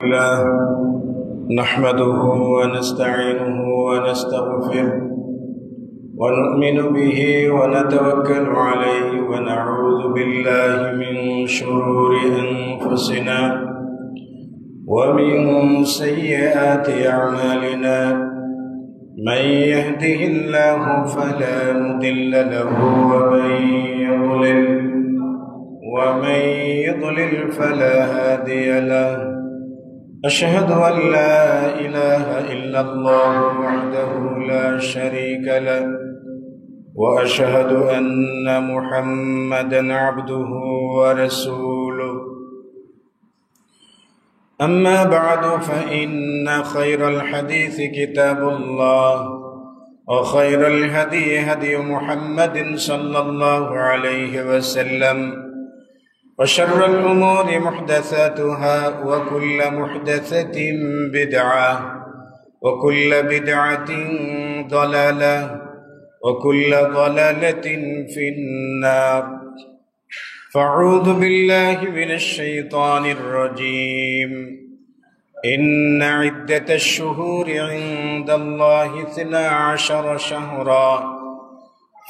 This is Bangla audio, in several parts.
الله نحمده ونستعينه ونستغفره ونؤمن به ونتوكل عليه ونعوذ بالله من شرور أنفسنا ومن سيئات أعمالنا من يهده الله فلا مضل له ومن يضلل فلا هادي له أشهد أن لا إله إلا الله وحده لا شريك له وأشهد أن محمدا عبده ورسوله أما بعد فإن خير الحديث كتاب الله وخير الهدي هدي محمد صلى الله عليه وسلم وشر الأمور محدثاتها وكل محدثة بدعة وكل بدعة ضلالة وكل ضلالة في النار فأعوذ بالله من الشيطان الرجيم إن عدة الشهور عند الله 12 شهرا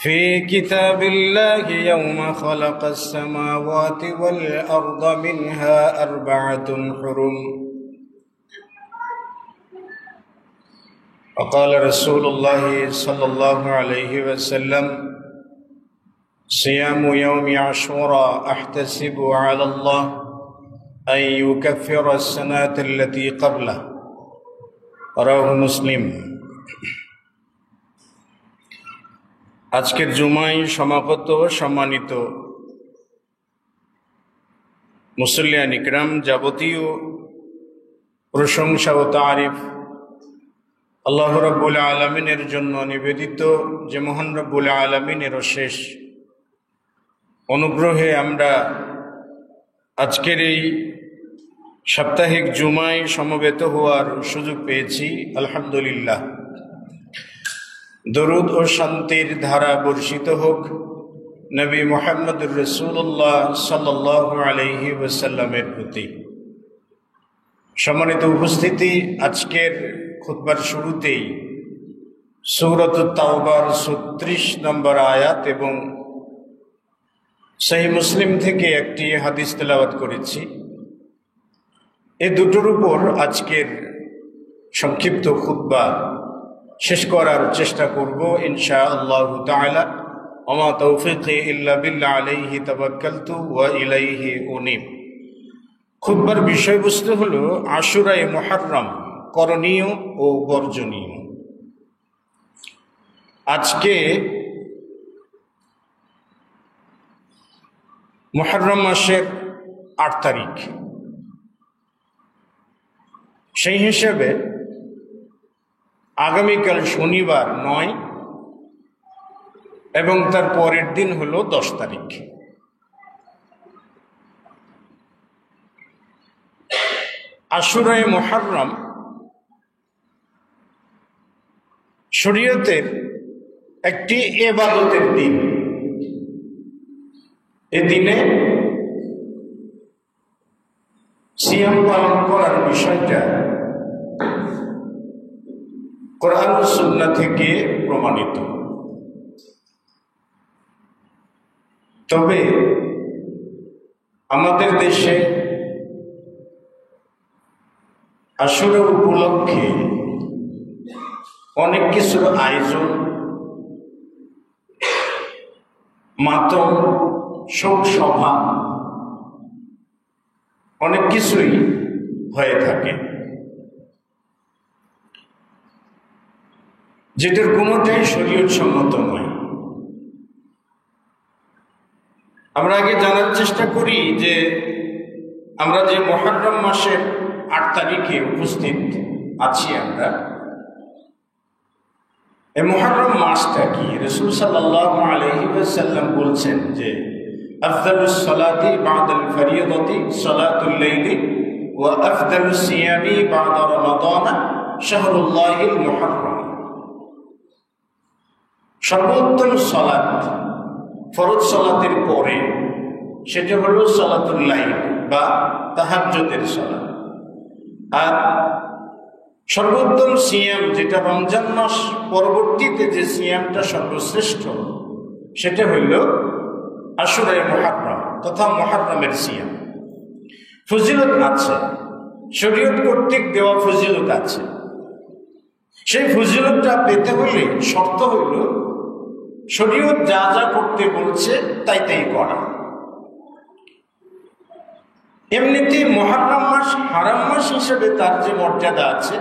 في كتاب الله يوم خلق السماوات والأرض منها 4 حرم وقال رسول الله صلى الله عليه وسلم صيام يوم عاشوراء أحتسب على الله أن يكفر السنة التي قبله رواه مسلم। আজকের জুমায় সমাগত সম্মানিত মুসল্লিয়ান ইকরাম, যাবতীয় প্রশংসা ও তারিফ আল্লাহ রাব্বুল আলামিনের জন্য নিবেদিত, যে মহান রাব্বুল আলামিনের অশেষ অনুগ্রহে আমরা আজকের এই সাপ্তাহিক জুমায় সমবেত হওয়ার সুযোগ পেয়েছি। আলহামদুলিল্লাহ। দরুদ ও শান্তির ধারা বর্ষিত হোক নবী মুহাম্মদুর রাসূলুল্লাহ সাল্লাল্লাহু আলাইহি ওয়াসাল্লামের প্রতি। সম্মানিত উপস্থিতি, আজকের খুতবার শুরুতেই সূরাতুত তাওবার 36 নম্বর আয়াত এবং সহিহ মুসলিম থেকে একটি হাদিস তেলাওয়াত করেছি। এই দুটোর উপর আজকের সংক্ষিপ্ত খুতবা শেষ করার চেষ্টা করব ইনশাআল্লাহ তাআলা। ওমা তৌফিকি ইল্লা বিল্লাহ আলাইহি তাওয়াক্কালতু ওয়া ইলাইহি উনীব। খুতবার বিষয়বস্তু হলো আশুরায়ে মুহররম, করণীয় ও বর্জনীয়। আজকে মুহররম মাসের 8 তারিখ। সেই হিসেবে আগামীকাল শনিবার 9 এবং তার পরের দিন হলো 10 তারিখ। আশুরায়ে মুহররম শরীয়তের একটি ইবাদতের দিন। এই দিনে সিয়াম পালন করার বিষয়টা কোরআন ও সুন্নাহ থেকে প্রমাণিত। তবে আমাদের দেশে আশুরা উপলক্ষে অনেক কিছুর আয়োজন, মাতম, শোক সভা, অনেক কিছুই হয়ে থাকে, যেটার কোনোটাই শরীয়ত সম্মত নয়। আমরা আগে জানার চেষ্টা করি যে আমরা যে মুহররম মাসের 8 তারিখে উপস্থিত আছি, আমরা এই মুহররম মাসটা কি? রাসূল সাল্লাল্লাহু আলাইহি ওয়াসাল্লাম বলছেন যে আফদালুস সালাতি বাদাল ফরিয়দাতি সালাতুল লাইলি ওয়া আফদালুস সিয়ামি বাদা রমাদান শাহরুল্লাহিল মুহররম। সর্বোত্তম সালাত ফরজ সালাতের পরে সেটা হলো সালাতুল লাইল বা তাহাজ্জুদের সালাত। আর সর্বোত্তম সিয়াম যেটা রমজান মাস পরবর্তীতে যে সিয়ামটা সর্বশ্রেষ্ঠ সেটা হইল আশুরায়ে মুহাররম তথা মুহাররমের সিয়াম। ফজিলত আছে, শরীয়ত কর্তৃক দেওয়া ফজিলত আছে। সেই ফজিলতটা পেতে হইলে শর্ত হইল শরীয়ত যা যা করতে বলছে তাই তাই করা। এমনিতে মুহররম মাস হারাম মাস হিসেবে তার যে মর্যাদা আছে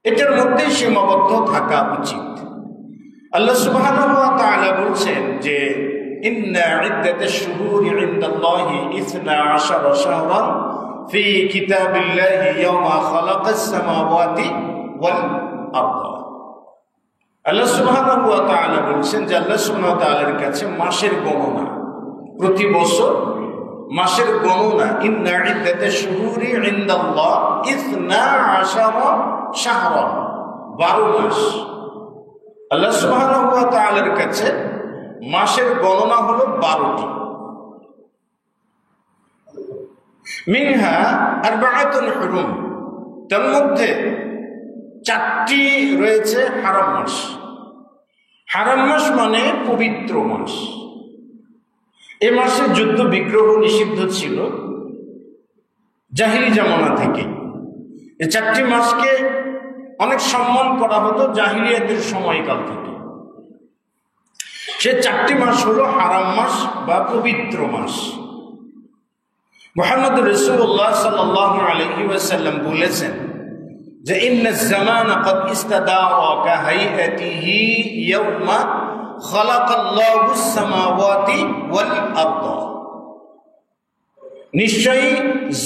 এটার মধ্যেই সীমাবদ্ধ থাকা উচিত। আল্লাহ সুবহানাহু ওয়া তাআলা বলছেন যে ইন্না ইদ্দাতাশ শুহুরি ইনদাল্লাহি 12 শাহরান ফি কিতাবিল্লাহি ইয়াওমা খালাকাস সামাওয়াতি ওয়াল আরদ। আল্লাহ সুবহানাহু ওয়া তাআলা বলছেন যে আল্লাহ সুবহানাহু ওয়া তাআলার কাছে মাসের গণনা, প্রতি বছর মাসের গণনা, ইন্না ইদ্দাতাশ শুহুরি ইনদাল্লাহ 12 শাহরান, 12 মাস। আল্লাহ সুবহানাহু ওয়া তাআলার কাছে মাসের গণনা হলো 12টি। মিনহা আরবাআতুন হুরুম, তার মধ্যে 4টি রয়েছে হারাম মাস। হারাম মাস মানে পবিত্র মাস। এ মাসে যুদ্ধ বিগ্রহ নিষিদ্ধ ছিল জাহিলি জামানা থেকে। এই 4টি মাসকে অনেক সম্মান করা হতো জাহিলিয়াতের সময়কাল থেকে। সে 4টি মাস হলো হারাম মাস বা পবিত্র মাস। মুহাম্মদ রাসূলুল্লাহ সাল্লাল্লাহু আলাইহি ওয়াসাল্লাম বলেছেন যে ইন্নাজ জামানা ক্বাদ ইস্তাদারা কাহাইআতিহি ইয়াওমা খালাকাল্লাহুস সামাওয়াতি ওয়াল আরদ। নিশ্চয়ই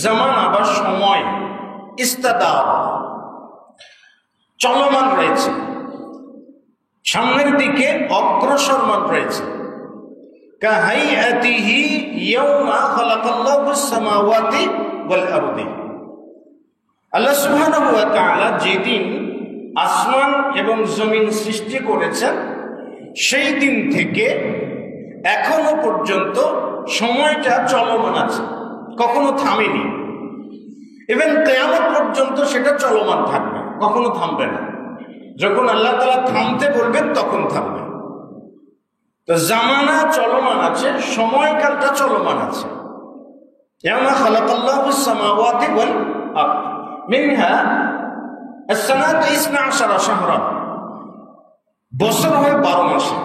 জামানা বা সময় ইস্তাদারা চলমান রয়েছে, সামনের দিকে অগ্রসরমান রয়েছে। কাহাইআতিহি ইয়াওমা খালাকাল্লাহুস সামাওয়াতি ওয়াল আরদ। আল্লাহ সুবহানাহু ওয়া তাআলা যেদিন আসমান এবং জমিন সৃষ্টি করেছেন সেই দিন থেকে এখনো পর্যন্ত সময়টা চলমান আছে, কখনো থামেনি। ইভেন কিয়ামত পর্যন্ত সেটা চলমান থাকবে, কখনো থামবে না। যখন আল্লাহ তাআলা থামতে বলবেন তখন থামবে। তো জামানা চলমান আছে, সময়কালটা চলমান আছে। ইয়াওমা খালাকাল্লাহুস সামাওয়াতি ওয়াল আরদ মিনহা আস-সানাতু 12 শাহরান। বছর হয় 12 মাসে,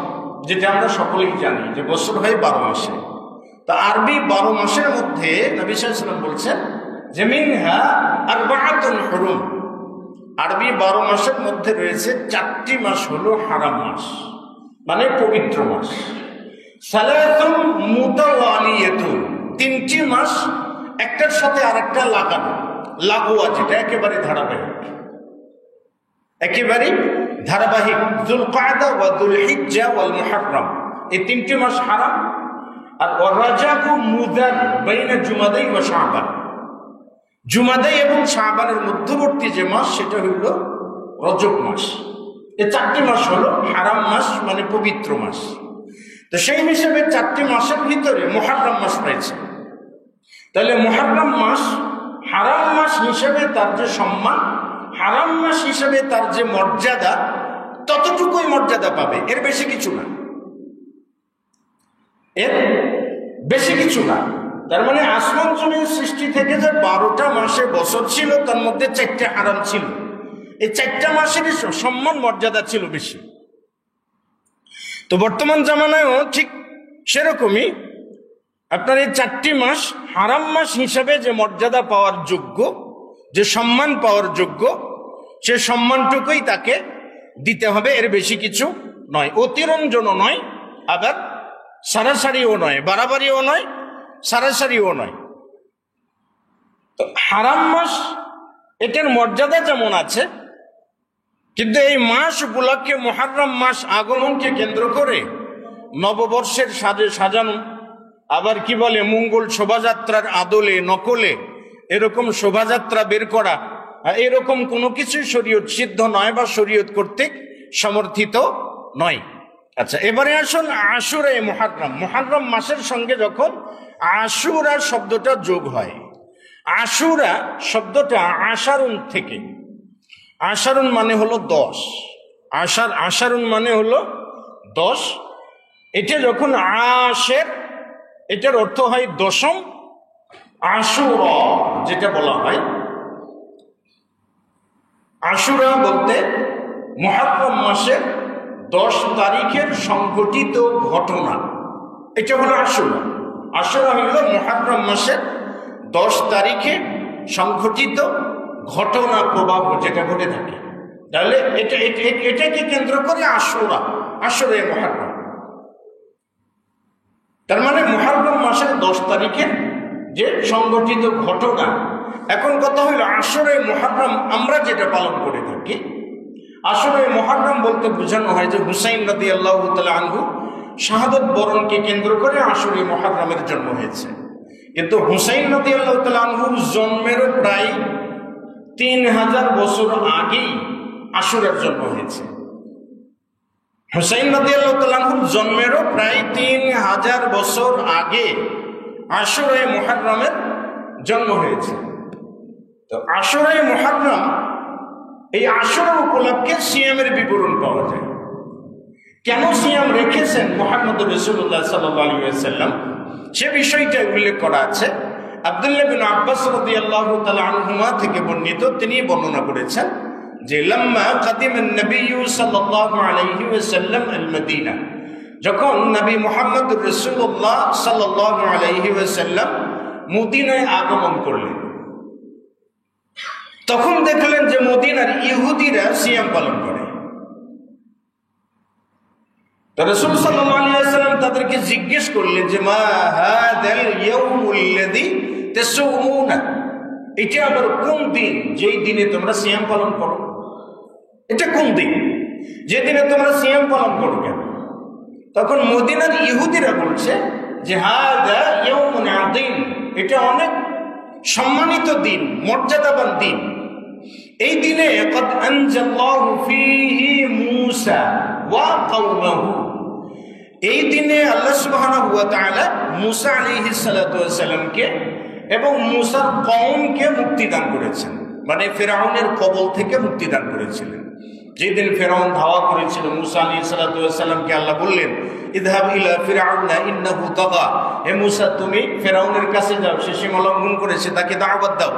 যেটা আমরা সকলেই জানি যে বছর হয় 12 মাসে। তা আরবি 12 মাসের মধ্যে নবী সাল্লাল্লাহু আলাইহি ওয়াসাল্লাম বলছেন যে মিনহা আরবাআতুন হুরুম। আরবি 12 মাসের মধ্যে রয়েছে 4টি মাস হলো হারাম মাস মানে পবিত্র মাস। সালাতুন মুতাওয়ালিয়াতুন, 3টি মাস একটার সাথে আরেকটা লাগানো, লাগোয়া, যেটা একেবারে ধারাবাহিক, একেবারে ধারাবাহিক। যুলকাদা ওয়া যুলহিজ্জা ওয়াল মুহররম, এই 3টি মাস হারাম। আর রাজাবু মুদার বাইনা জুমাদাই ওয়া শাবান, জুমাদাই এবং শাবানের মধ্যবর্তী যে মাস সেটা হলো রজব মাস। এই 4টি মাস হলো হারাম মাস মানে পবিত্র মাস। তো সেই হিসেবে 4টি মাসের ভিতরে মুহররম মাস রয়েছে। তাহলে মুহররম মাস হারাম মাস হিসেবে তার যে সম্মান, হারাম মাস হিসেবে তার যে মর্যাদা, ততটুকুই মর্যাদা পাবে, এর বেশি কিছু না, এর বেশি কিছু না। তার মানে আসমান জমিন সৃষ্টি থেকে যে 12টা মাসে বছর ছিল তার মধ্যে 4টে হারাম ছিল। এই 4টা মাসেরই সম্মান মর্যাদা ছিল বেশি। তো বর্তমান জামানায়ও ঠিক সেরকমই আপনার এই 4টি মাস হারাম মাস হিসাবে যে মর্যাদা পাওয়ার যোগ্য, যে সম্মান পাওয়ার যোগ্য, সে সম্মানটুকুই তাকে দিতে হবে, এর বেশি কিছু নয়। অতিরঞ্জনও নয়, আবার সারাসারিও নয়, বাড়াবাড়িও নয়, সারাসারিও নয়। তো হারাম মাস এটার মর্যাদা যেমন আছে, কিন্তু এই মাস উপলক্ষে মুহররম মাস আগমনকে কেন্দ্র করে নববর্ষের সাজানো, আবার কি বলে মঙ্গল শোভাযাত্রার আদলে নকলে এরকম শোভাযাত্রা বের করা, এরকম কোনো কিছুই শরীয়ত সিদ্ধ নয় বা শরীয়ত কর্তৃক সমর্থিত নয়। আচ্ছা, এবারে আসুন আশুরা মুহররম। মুহররম মাসের সঙ্গে যখন আশুরা শব্দটা যোগ হয়, আশুরা শব্দটা আশারুন থেকে, আশারুন মানে হলো 10, আশারুন মানে হলো 10। এটা যখন আশের, এটার অর্থ হয় দশম। আশুরা যেটা বলা হয়, আশুরা বলতে মুহররম মাসের 10 তারিখের সংঘটিত ঘটনা, এটা হলো আশুরা। আশুরা হইল মুহররম মাসের 10 তারিখে সংঘটিত ঘটনা প্রভাব যেটা ঘটে থাকে। তাহলে এটাকে কেন্দ্র করে আশুরা, আশুরে মুহররম। তার মানে মুহররম মাসের 10 তারিখে যে সংঘটিত ঘটনা। এখন কথা হইল আশুরে মুহররম আমরা যেটা পালন করে থাকি, আশুরে মুহররম বলতে বোঝানো হয় যে হুসাইন রাদিয়াল্লাহু তাআলা আনহু শাহাদাত বরণকে কেন্দ্র করে আশুরে মুহররমের জন্ম হয়েছে। কিন্তু হুসাইন রাদিয়াল্লাহু তাআলা আনহুর জন্মেরও প্রায় 3000 বছর আগেই আশুরার জন্ম হয়েছে। হুসাইন রাদিয়াল্লাহু তাআলা আনহুর জন্মেরও প্রায় 3000 বছর আগে আশুরে মুহররমের জন্ম হয়েছে। তো আশুরে মুহররম, এই আশুরা উপলক্ষে সিয়ামের বিবরণ পাওয়া যায়। কেন সিয়াম রেখেছেন মুহাম্মদ রাসূলুল্লাহ সাল্লাল্লাহু আলাইহি ওয়াসাল্লাম, সে বিষয়টা উল্লেখ করা আছে। আব্দুল্লাহ বিন আব্বাস রাদিয়াল্লাহু তাআলা আনহুমা থেকে বর্ণিত, তিনি বর্ণনা করেছেন যে লাম্মা কাদিমান নবী সাল্লাল্লাহু আলাইহি ওয়াসাল্লাম আল মদিনা, যখন নবী মুহাম্মদ রাসূলুল্লাহ সাল্লাল্লাহু আলাইহি ওয়াসাল্লাম মদিনায় আগমন করলেন, তখন দেখলেন যে মদিনার ইহুদিরা সিয়াম পালন করে। তো রাসূল সাল্লাল্লাহু আলাইহি ওয়াসাল্লাম তাদেরকে জিজ্ঞেস করলেন যে মা হাদাল ইয়াউমুল্লাযী তাসুমুনা, এটা আবার কোন দিন যেই দিনে তোমরা সিয়াম পালন করো? এটা কোন দিন যে দিনে তোমরা সিয়াম পালন করো কেন? তখন মদিনার ইহুদিরা বলছে যে হাদা ইয়াউমুন আযীম, এটা অনেক সম্মানিত দিন, মর্যাদাবান দিন। এই দিনে ক্বাদ আনজাল্লাহু ফীহি মূসা ওয়া কওমাহু, এই দিনে আল্লাহ সুবহানাহু ওয়া তাআলা মূসা আলাইহিস সালাতু ওয়াস সালামকে এবং মূসার কওমকে মুক্তি দান করেছেন, মানে ফিরআউনের কবল থেকে মুক্তি দান করেছিলেন। যেদিন ফিরআউন ধাওয়া করেছিল মূসা আলাইহিস সালাতু ওয়াস সালামকে, আল্লাহ বললেন ইযহাব ইলা ফিরআউনা ইন্নাহু তাগা, হে মূসা তুমি ফিরআউনের কাছে যাও, সে সীমা লঙ্ঘন করেছে, তাকে দাওয়াত দাও।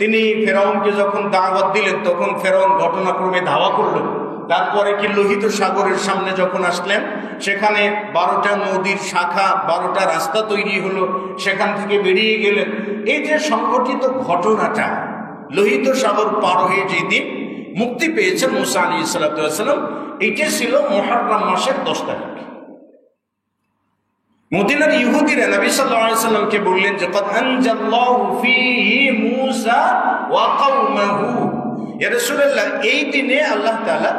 তিনি ফিরআউনকে যখন দাওয়াত দিলেন তখন ফিরআউন ঘটনাক্রমে ধাওয়া করল। তারপরে কি লোহিত সাগরের সামনে যখন আসলেন, সেখানে 12টা নদীর শাখা, 12টা রাস্তা তৈরি হলো, সেখান থেকে বেরিয়ে গেলেন। এই যে সংঘটিত ঘটনাটা, লোহিত সাগর পার হয়ে যেদিন মুক্তি পেয়েছেন মূসা আলাইহিস সালাতু ওয়াস সালাম, এইটা ছিল মুহররম মাসের 10 তারিখ। মদিনার ইহুদিরা নবী সাল্লাল্লাহু আলাইহি সাল্লামকে বললেন যে ক্বাদ আনজাল্লাহু ফীহি মূসা ওয়া কওমাহু, ইয়া রাসূলুল্লাহ এই দিনে আল্লাহ তাআলা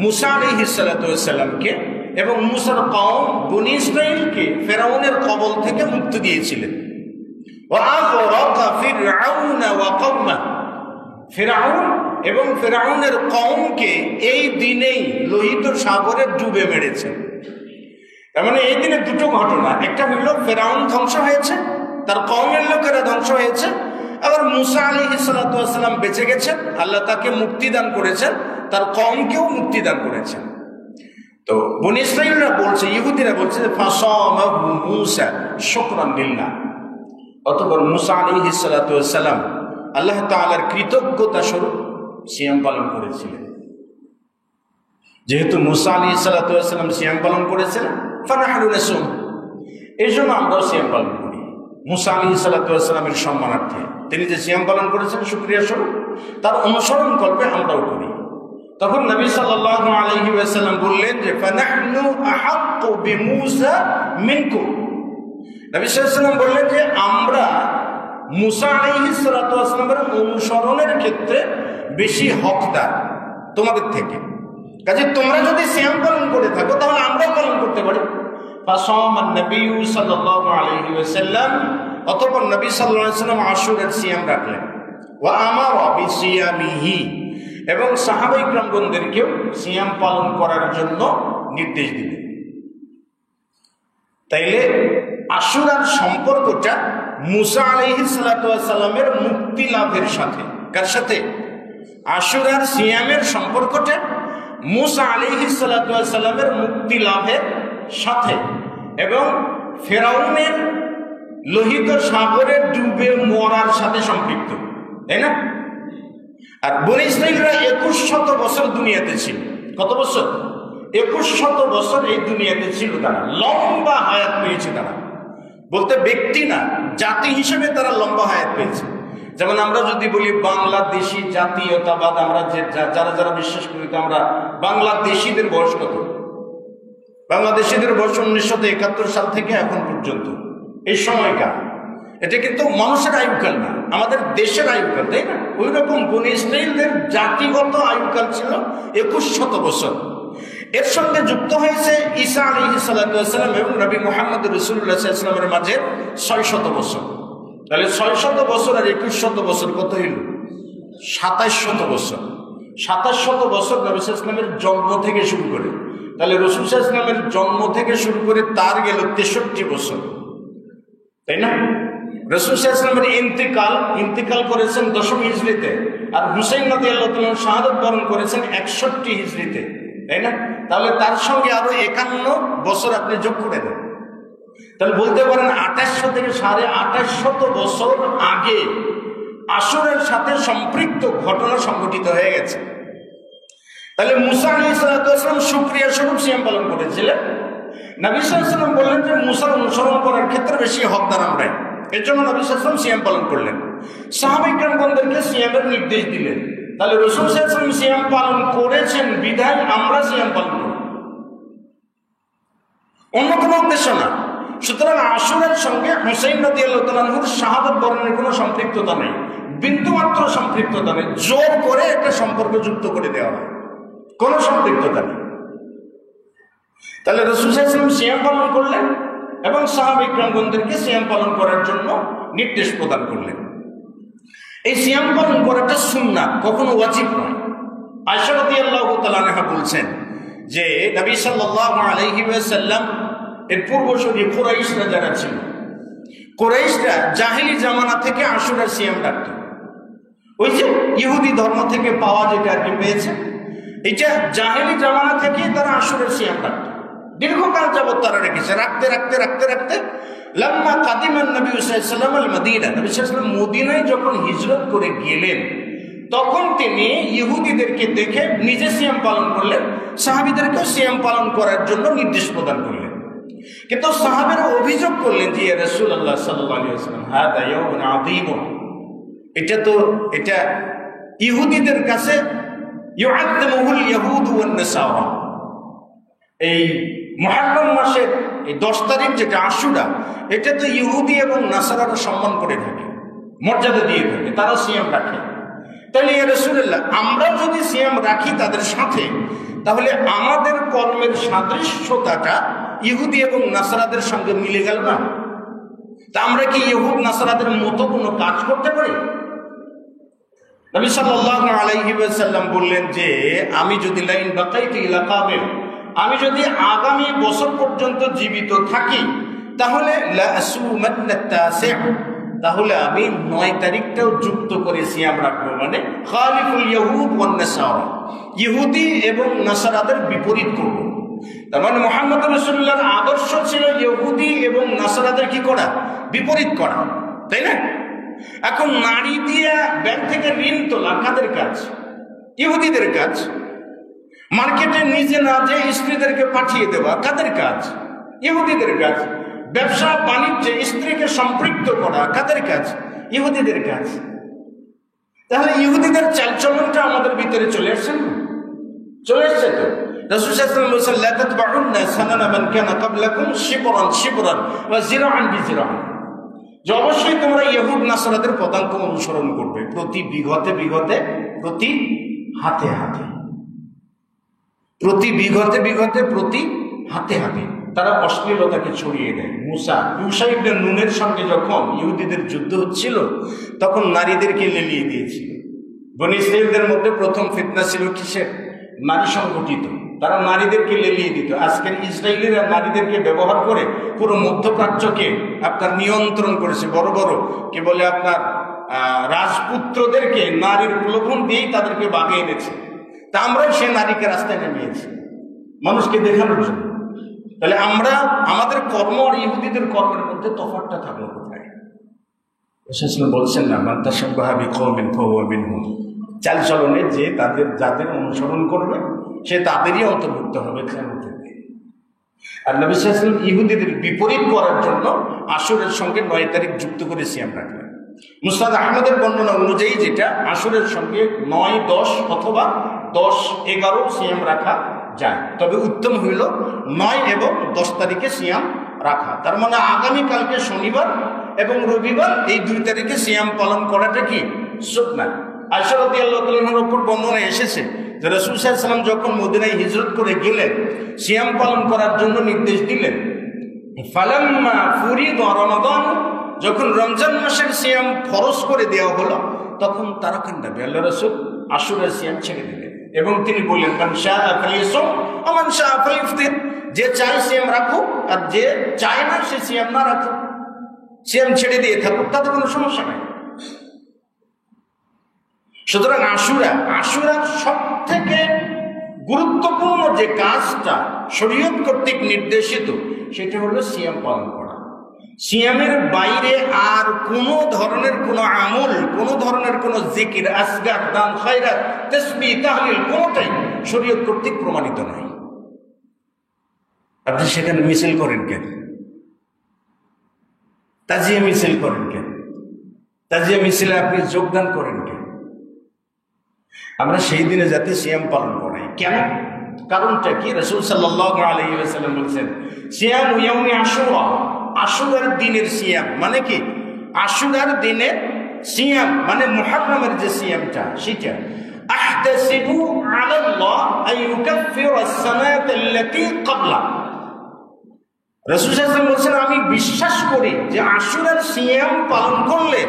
মূসা আলাইহিস সালাতু ওয়াস সালামকে এবং মূসার কওম বনী ইসরাঈলকে ফিরআউনের কবল থেকে মুক্তি দিয়েছিলেন। ওয়া আগরাকা ফিরআউনা ওয়া কওমাহু, ফিরআউন এবং ফিরআউনের কওমকে এই দিনেই লোহিত সাগরে ডুবে মেরেছেন। তার মানে এই দিনে দুটো ঘটনা, একটা হইল ফিরআউন ধ্বংস হয়েছে, তার কওমের লোকেরা ধ্বংস হয়েছে, আবার মূসা আলাইহিস সালাতু ওয়াস সালাম বেঁচে গেছেন, আল্লাহ তাকে মুক্তি দান করেছেন, তার কওমকেও মুক্তি দান করেছেন। তো বনী ইসরাঈলরা বলছে, ইহুদিরা বলছে যে ফাসামাহু মূসা শুকরান লিল্লাহ, অতঃপর মূসা আলাইহিস সালাতু ওয়াস সালাম আল্লাহ তাআলার কৃতজ্ঞতা স্বরূপ সিয়াম পালন করেছিলেন। যেহেতু মূসা আলাইহিস সালাতু ওয়াস সালাম সিয়াম পালন করেছিলেন, ফানাহনু নাসুম, এই জন্য আমরাও সিয়াম পালন করি মূসা আলাইহিস সালাতু ওয়াস সালামের সম্মানার্থে। তিনি যে সিয়াম পালন করেছেন শুকরিয়া স্বরূপ, তার অনুসরণ কল্পে আমরাও করি। তখন নবী সাল্লাল্লাহু আলাইহি ওয়াসাল্লাম বললেন যে ফানাহনু আহাক্কু বিমূসা মিনকুম, নবী সাল্লাল্লাহু আলাইহি ওয়াসাল্লাম বললেন যে আমরা মূসা আলাইহিস সালাতু ওয়াস সালামের অনুসরণের ক্ষেত্রে বেশি হকদার তোমাদের থেকে। কাজে তোমরা যদি সিয়াম পালন করে থাকো তাহলে আমরাও পালন করতে পারি। ফাসামান নবী সাল্লাল্লাহু আলাইহি ওয়াসাল্লাম, অতঃপর নবী সাল্লাল্লাহু আলাইহি ওয়াসাল্লাম আশুরার সিয়াম রাখলেন। ওয়া আমারা বিসিয়ামিহি, এবং সাহাবায়ে কিরামগণদেরকেও সিয়াম পালন করার জন্য নির্দেশ দিলেন। তাইলে আশুরার সম্পর্কটা মুসা আলাইহিস সালাতু ওয়াস সালামের মুক্তি লাভের সাথে। কার সাথে? আশুরার সিয়ামের সম্পর্কটা মুসা আলাইহিস সালাতু ওয়াস সালামের মুক্তি লাভের সাথে এবং ফেরাউনের লোহিত সাগরে ডুবে মরার সাথে সম্পৃক্ত, তাই না? আর বনী ইসরাঈলরা 2100 বছর দুনিয়াতে ছিল। কত বছর? 2100 বছর এই দুনিয়াতে ছিল তারা। লম্বা হায়াত পেয়েছে তারা, বলতে ব্যক্তি না, জাতি হিসেবে তারা লম্বা হায়াত পেয়েছে। যেমন আমরা যদি বলি বাংলাদেশি জাতীয়তাবাদ, আমরা যারা যারা বিশ্বাস করি, তো আমরা বাংলাদেশিদের বয়স কত? বাংলাদেশিদের বয়স 1971 সাল থেকে এখন পর্যন্ত এই সময়কাল। এটা কিন্তু মানুষের আয়ুকাল না, আমাদের দেশের আয়ুকাল, তাই না? ওই রকম বনী ইসরাঈলদের জাতিগত আয়ুকাল ছিল 2100 বছর। এর সঙ্গে যুক্ত হয়েছে ঈসা আলাইহিস সালাতু ওয়াস সালাম এবং নবী মুহাম্মদ রাসূলুল্লাহ সাল্লাল্লাহু আলাইহি ওয়াসাল্লামের মাঝে 600 বছর। তাহলে 600 বছর আর 2100 বছর কত হইল? 2700 বছর। 2700 বছর নবী সাল্লাল্লাহু আলাইহি ওয়াসাল্লামের জন্ম থেকে শুরু করে, তাহলে রাসূল সাল্লাল্লাহু আলাইহি ওয়াসাল্লামের জন্ম থেকে শুরু করে তার গেল 63 বছর, তাই না? রাসূল সাল্লাল্লাহু আলাইহি ওয়াসাল্লামের ইন্তিকাল করেছেন 10ম হিজরিতে, আর হুসাইন রাদিয়াল্লাহু তাআলা শাহাদাত বরণ করেছেন 61 হিজরিতে, তাই না? তাহলে তার সঙ্গে আরো 51 বছর আপনি যোগ করে দেন, তাহলে বলতে পারেন 2800 থেকে 2850 বছর আগে আশুরের সাথে সম্পৃক্ত ঘটনা সংঘটিত হয়ে গেছে। তাহলে মুসা আলাইহিস সালাতু ওয়াস সালাম শুকরিয়া স্বরূপ সিয়াম পালন করেছিলেন। নবী সাল্লাল্লাহু আলাইহি ওয়াসাল্লাম বললেন যে মুসার অনুসরণ করার ক্ষেত্রে বেশি হকদার আমরাই, এর জন্য নবী সাল্লাল্লাহু আলাইহি ওয়াসাল্লাম সিয়াম পালন করলেন। সাহাবায়ে কেরামগণদেরকে সিয়ামের নির্দেশ দিলেন। তাহলে রাসূল সাল্লাল্লাহু আলাইহি ওয়াসাল্লাম সিয়াম পালন করেছেন বিধায় আমরা সিয়াম পালন করি, অন্য কোনো উদ্দেশ্য না। সুতরাং আশুরার সঙ্গে হুসাইন রাদিয়াল্লাহু তাআলা আনহুর শাহাদাত বরণের কোনো সম্পৃক্ততা নেই, বিন্দুমাত্র সম্পৃক্ততা নেই। জোর করে একটা সম্পর্ক যুক্ত করে দেওয়া হয়, কোনো সম্পৃক্ততা নেই। তাহলে রাসূল সাল্লাল্লাহু আলাইহি ওয়াসাল্লাম সিয়াম পালন করলেন এবং সাহাবায়ে কেরামগণদেরকে সিয়াম পালন করার জন্য নির্দেশ প্রদান করলেন। এই সিয়াম পালন করাটা সুন্নাত, কখনো ওয়াজিব নয়। আয়েশা রাদিয়াল্লাহু তাআলা আনহা বলছেন যে নবী সাল্লাল্লাহু আলাইহি ওয়াসাল্লাম এর পূর্বসূরি কুরাইশরা যারা ছিল, কুরাইশরা জাহেলি জামানা থেকে আশুরার সিয়াম রাখত। ওই যে ইহুদি ধর্ম থেকে পাওয়া যেটা আর কি পেয়েছে, এটা জাহেলি জামানা থেকে তারা আশুরার সিয়াম রাখত, দীর্ঘকাল যাবৎ তারা রেখেছে। রাখতে রাখতে রাখতে রাখতে লাম্মা কাদিমান নবী সাল্লাল্লাহু আলাইহি ওয়াসাল্লাম আল মদিনা, নবী সাল্লাল্লাহু আলাইহি ওয়াসাল্লাম মদিনায় যখন হিজরত করে গেলেন, তখন তিনি ইহুদিদেরকে দেখে নিজে সিয়াম পালন করলেন, সাহাবীদেরকেও সিয়াম পালন করার জন্য নির্দেশ প্রদান করলেন। কিন্তু সাহাবীরা অভিযোগ করলেন যে ইয়া রাসূলুল্লাহ সাল্লাল্লাহু আলাইহি ওয়াসাল্লাম হাদা ইয়াউমুন আযীম, এটা ইহুদিদের কাছে ইউআযযিমুহুল ইয়াহুদ ওয়ান নাসারা, এই মুহররম মাসের এই 10 তারিখ যেটা আশুরা, এটা তো ইহুদি এবং নাসারারা সম্মান করে থাকে, মর্যাদা দিয়ে থাকে, তারা সিয়াম রাখে। তাহলে ইয়া রাসূলুল্লাহ আমরা যদি সিয়াম রাখি তাদের সাথে, তাহলে আমাদের কর্মের সাদৃশ্যতাটা ইহুদি এবং নাসারাদের সঙ্গে মিলে গেল না? তা আমরা কি ইহুদ নাসারাদের মতো কোনো কাজ করতে পারি? নবী সাল্লাল্লাহু আলাইহি ওয়াসাল্লাম বললেন যে আমি যদি লাইন বাকাইতু ইলা কাবিল, আমি যদি আগামী বছর পর্যন্ত জীবিত থাকি, তাহলে লা আসুমান্না তাসি', তাহলে আমি 9 তারিখটাও যুক্ত করে সিয়াম রাখবো, মানে খালিফুল ইয়াহুদ ওয়ান নাসারা, ইহুদি এবং নাসারাদের বিপরীত করব। তার মানে মুহাম্মদ রাসূলুল্লাহর আদর্শ ছিল ইহুদি এবং নাসারাদের কি করা? বিপরীত করা, তাই না? এখন নারী দিয়ে ব্যাংক থেকে ঋণ তোলা কাদের কাজ? ইহুদিদের কাজ। মার্কেটে নিজে না যে স্ত্রীদেরকে পাঠিয়ে দেওয়া কাদের কাজ? ইহুদিদের কাজ। ব্যবসা বাণিজ্যে স্ত্রীকে সম্পৃক্ত করা কাদের কাজ? ইহুদিদের কাজ। তাহলে ইহুদিদের চালচলনটা আমাদের ভিতরে চলে আসছে না? চলে আসছে তো। রাসূল সাল্লাল্লাহু আলাইহি ওয়াসাল্লাম লা তাতবাউন্না সানানা মান কানা ক্বাবলাকুম শিবরান শিবরান ওয়া জিরাআন বিজিরাআন, যে অবশ্যই তোমরা ইহুদ নাসারাদের পদাঙ্ক অনুসরণ করবে, প্রতি বিঘতে বিঘতে, প্রতি হাতে হাতে, প্রতি বিঘতে বিঘতে, প্রতি হাতে হাতে তারা অশ্লীলতাকে ছড়িয়ে দেয়। মুসা ইবনে নুনের সঙ্গে যখন ইহুদিদের যুদ্ধ হচ্ছিল, তখন নারীদেরকে লেলিয়ে দিয়েছিল। বনী ইসরাঈলদের মধ্যে প্রথম ফিতনা ছিল কিসের? নারী সংগঠিত, তারা নারীদেরকে লেলিয়ে দিত। আজকের ইসরায়েলিরা নারীদেরকে ব্যবহার করে পুরো মধ্যপ্রাচ্যকে আপনার নিয়ন্ত্রণ করেছে। বড় বড় কি বলে আপনার রাজপুত্রদেরকে নারীর প্রলোভন দিয়েই তাদেরকে বাগিয়ে এনেছে। তা আমরাও সে নারীকে রাস্তায় নেমেছি মানুষকে দেখানোর জন্য। তাহলে আমরা আমাদের কর্ম আর ইহুদিদের কর্মের মধ্যে তফাৎটা থাকলো কোথায়? বলছেন না, মান তাশাব্বাহা বিকওমিন ফাহুয়া মিনহুম। চালচলনে যে যাদের অনুসরণ করবে সে তাদেরই অন্তর্ভুক্ত হবে কিয়ামতের দিন। আর নবী সাল্লাল্লাহু আলাইহি ওয়াসাল্লাম ইহুদিদের বিপরীত করার জন্য আশুরের সঙ্গে 9 তারিখ যুক্ত করে সিয়াম রাখলেন। মুসনাদ আহমদের বর্ণনা অনুযায়ী যেটা আশুরের সঙ্গে 9, 10 অথবা 10, 11 সিয়াম রাখা যায়, তবে উত্তম হইল 9 এবং 10 তারিখে সিয়াম রাখা। তার মানে আগামীকালকে শনিবার এবং রবিবার এই 2 তারিখে সিয়াম পালন করাটা কি সুন্নাহ। আয়েশা রাদিয়াল্লাহু তাআলার উপর বর্ণনা এসেছে যে রাসূল সাল্লাল্লাহু আলাইহি ওয়াসাল্লাম যখন মদিনায় হিজরত করে গেলেন সিয়াম পালন করার জন্য নির্দেশ দিলেন। ফালাম্মা ফুরিদ রমাদান, যখন রমজান মাসের সিয়াম ফরজ করে দেওয়া হলো তখন তারাকান নবী আল্লাহ রাসূল আশুরার সিয়াম ছেড়ে দিলেন এবং তিনি বললেন মান শাআ ফালিয়াসুম ওয়া মান শাআ ফালিফতির, যে চায় সিয়াম রাখুক আর যে চায় না সে সিয়াম না রাখুক, সিয়াম ছেড়ে দিয়ে থাকুক, তাতে কোনো সমস্যা নাই। সুতরাং আশুরার সব থেকে গুরুত্বপূর্ণ যে কাজটা শরীয়ত কর্তৃক নির্দেশিত সেটা হলো সিয়াম পালন করা। সিয়ামের বাইরে আর কোনো ধরনের কোনো আমল, কোনো ধরনের কোনো জিকির, আসগার, দান, খায়রাত, তাসবিহ, তাহলিল কোনোটাই শরীয়ত কর্তৃক প্রমাণিত নয়। আপনি সেখানে মিছিল করেন কেন? তাজিয়া মিছিল করেন কেন? তাজিয়া মিছিলে আপনি যোগদান করেন কেন? আমরা সেই দিনে যাতে সিয়াম পালন করাই কেন? কারণটা কি? রাসূল সাল্লাল্লাহু আলাইহি ওয়াসাল্লাম বলেছেন সিয়াম ইয়াউমি আশুরা, আশুরার দিনের সিয়াম মানে কি? আশুরার দিনের সিয়াম মানে মুহররমের যে সিয়ামটা সেটা। আহতাসিবু আলাল্লাহ আইয়ুকাফিরা আস-সানাতা আল্লাতী ক্বাবলা, রাসূল সাল্লাল্লাহু আলাইহি ওয়াসাল্লাম বলেছেন আমি বিশ্বাস করি যে আশুরার সিয়াম পালন করলে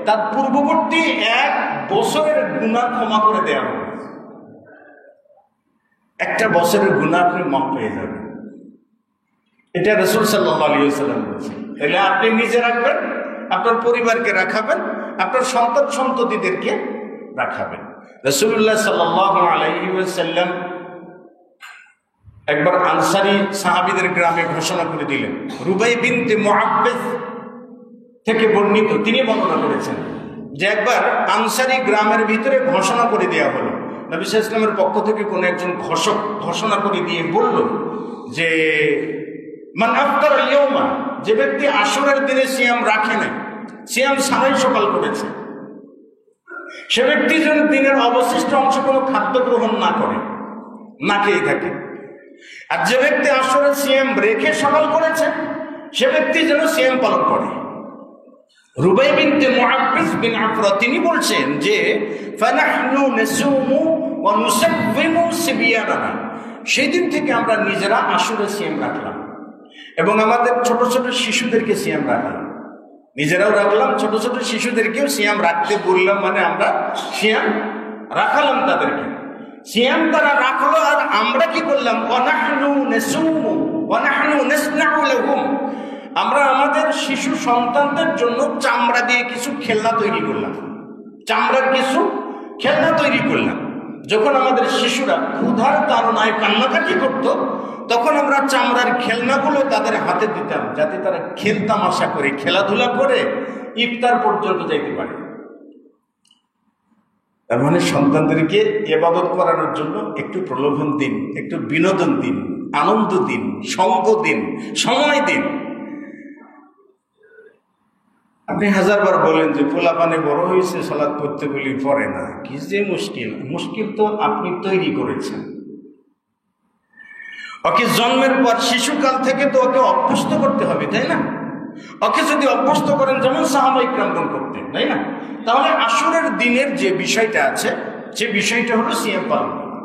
তার পূর্ববর্তী 1 বছরের গুনাহ ক্ষমা করে দেওয়া হবে। 1 বছরের গুনাহ আপনি মাফ পেয়ে যাবেন, এটা রাসূল সাল্লাল্লাহু আলাইহি ওয়াসাল্লাম বলেছেন। তাহলে আপনি নিজে রাখবেন, আপনার পরিবারকে রাখাবেন, আপনার সন্তান সন্ততিদেরকে রাখাবেন। রাসূলুল্লাহ সাল্লাল্লাহু আলাইহি ওয়াসাল্লাম একবার আনসারী সাহাবীদের গ্রামে ঘোষণা করে দিলেন। রুবাই বিনতে মুআব্বিস থেকে বর্ণিত, তিনি বর্ণনা করেছেন যে একবার আনসারী গ্রামের ভিতরে ঘোষণা করে দেওয়া হলো। নবী সাল্লাল্লাহু আলাইহি ওয়াসাল্লামের পক্ষ থেকে কোনো একজন ঘোষক ঘোষণা করে দিয়ে বলল যে মান আফতার ইয়াউমা, যে ব্যক্তি আশুরার দিনে সিয়াম রাখে না, সিয়াম সারাই সকাল করেছে, সে ব্যক্তি যেন দিনের অবশিষ্ট অংশ কোনো খাদ্য গ্রহণ না করে, না খেয়ে থাকে। আর যে ব্যক্তি আশুরার সিয়াম রেখে সকাল করেছে সে ব্যক্তি যেন সিয়াম পালন করে। রুবাই বিনতে মুআব্বিস বিন আফরা তিনি বলছেন যে ফানাহনু নাসুমু ওয়া নুসাফিমু সিবিয়ানানা, সেই দিন থেকে আমরা নিজেরা আশুরার সিয়াম রাখলাম এবং আমাদের ছোট ছোট শিশুদেরকে সিয়াম রাখলাম, নিজেরাও রাখলাম, ছোট ছোট শিশুদেরকেও সিয়াম রাখতে বললাম, মানে আমরা সিয়াম রাখালাম তাদেরকে। সিয়াম তারা রাখলো আর আমরা কি করলাম? ওয়ানাহনু নাসুমু ওয়ানাহনু নাসনাউ লাহুম, আমরা আমাদের শিশু সন্তানদের জন্য চামড়া দিয়ে কিছু খেলনা তৈরি করলাম, চামড়ার কিছু খেলনা তৈরি করলাম। যখন আমাদের শিশুরা ক্ষুধার তাড়নায় কান্নাকাটি করত তখন আমরা চামড়ার খেলনাগুলো তাদের হাতে দিতাম যাতে তারা খেলতামাশা করে, খেলাধুলা করে ইফতার পর্যন্ত যাইতে পারে। তার মানে সন্তানদেরকে ইবাদত করানোর জন্য একটু প্রলোভন দিন, একটু বিনোদন দিন, আনন্দ দিন, সঙ্গ দিন, সময় দিন। আপনি 1000 বার বলেন যে পোলাপানে বড় হয়েছে সালাত পড়তে বলি পড়ে না, কি যে মুশকিল। মুশকিল তো আপনি তৈরি করেছেন। ওকে জন্মের পর শিশুকাল থেকে তো ওকে অভ্যস্ত করতে হবে, তাই না? ওকে যদি অভ্যস্ত করেন যেমন সাহাবায়ে কিরামগণ করতেন, তাই না? তাহলে আশুরের দিনের যে বিষয়টা আছে সে বিষয়টা হলো সিয়াম পালন করা।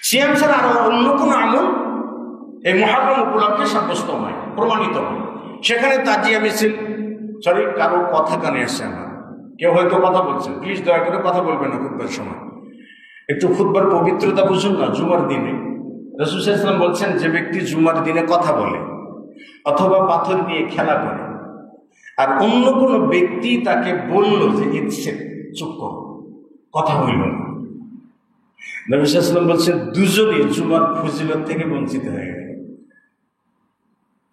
সিয়াম ছাড়া আর অন্য কোনো আমল এই মুহররম উপলক্ষে সাব্যস্ত নয়, প্রমাণিত নয়। সেখানে তাজিয়া মিছিল, সরি কারো কথা কানে আসছে আমার, কেউ হয়তো কথা বলছেন, প্লিজ দয়া করে কথা বলবেন না খুতবার সময়। একটু খুতবার পবিত্রতা বুঝুন না। জুমার দিনে রাসূল সাল্লাল্লাহু আলাইহি ওয়াসাল্লাম বলছেন, যে ব্যক্তি জুমার দিনে কথা বলে অথবা পাথর নিয়ে খেলা করে, আর অন্য কোনো ব্যক্তি তাকে বলল যে ইচ্ছে চুপ কর, কথা হইল না, নবী সাল্লাল্লাহু আলাইহি ওয়াসাল্লাম বলছেন দুজনই জুমার ফজিলত থেকে বঞ্চিত হয়ে গেল।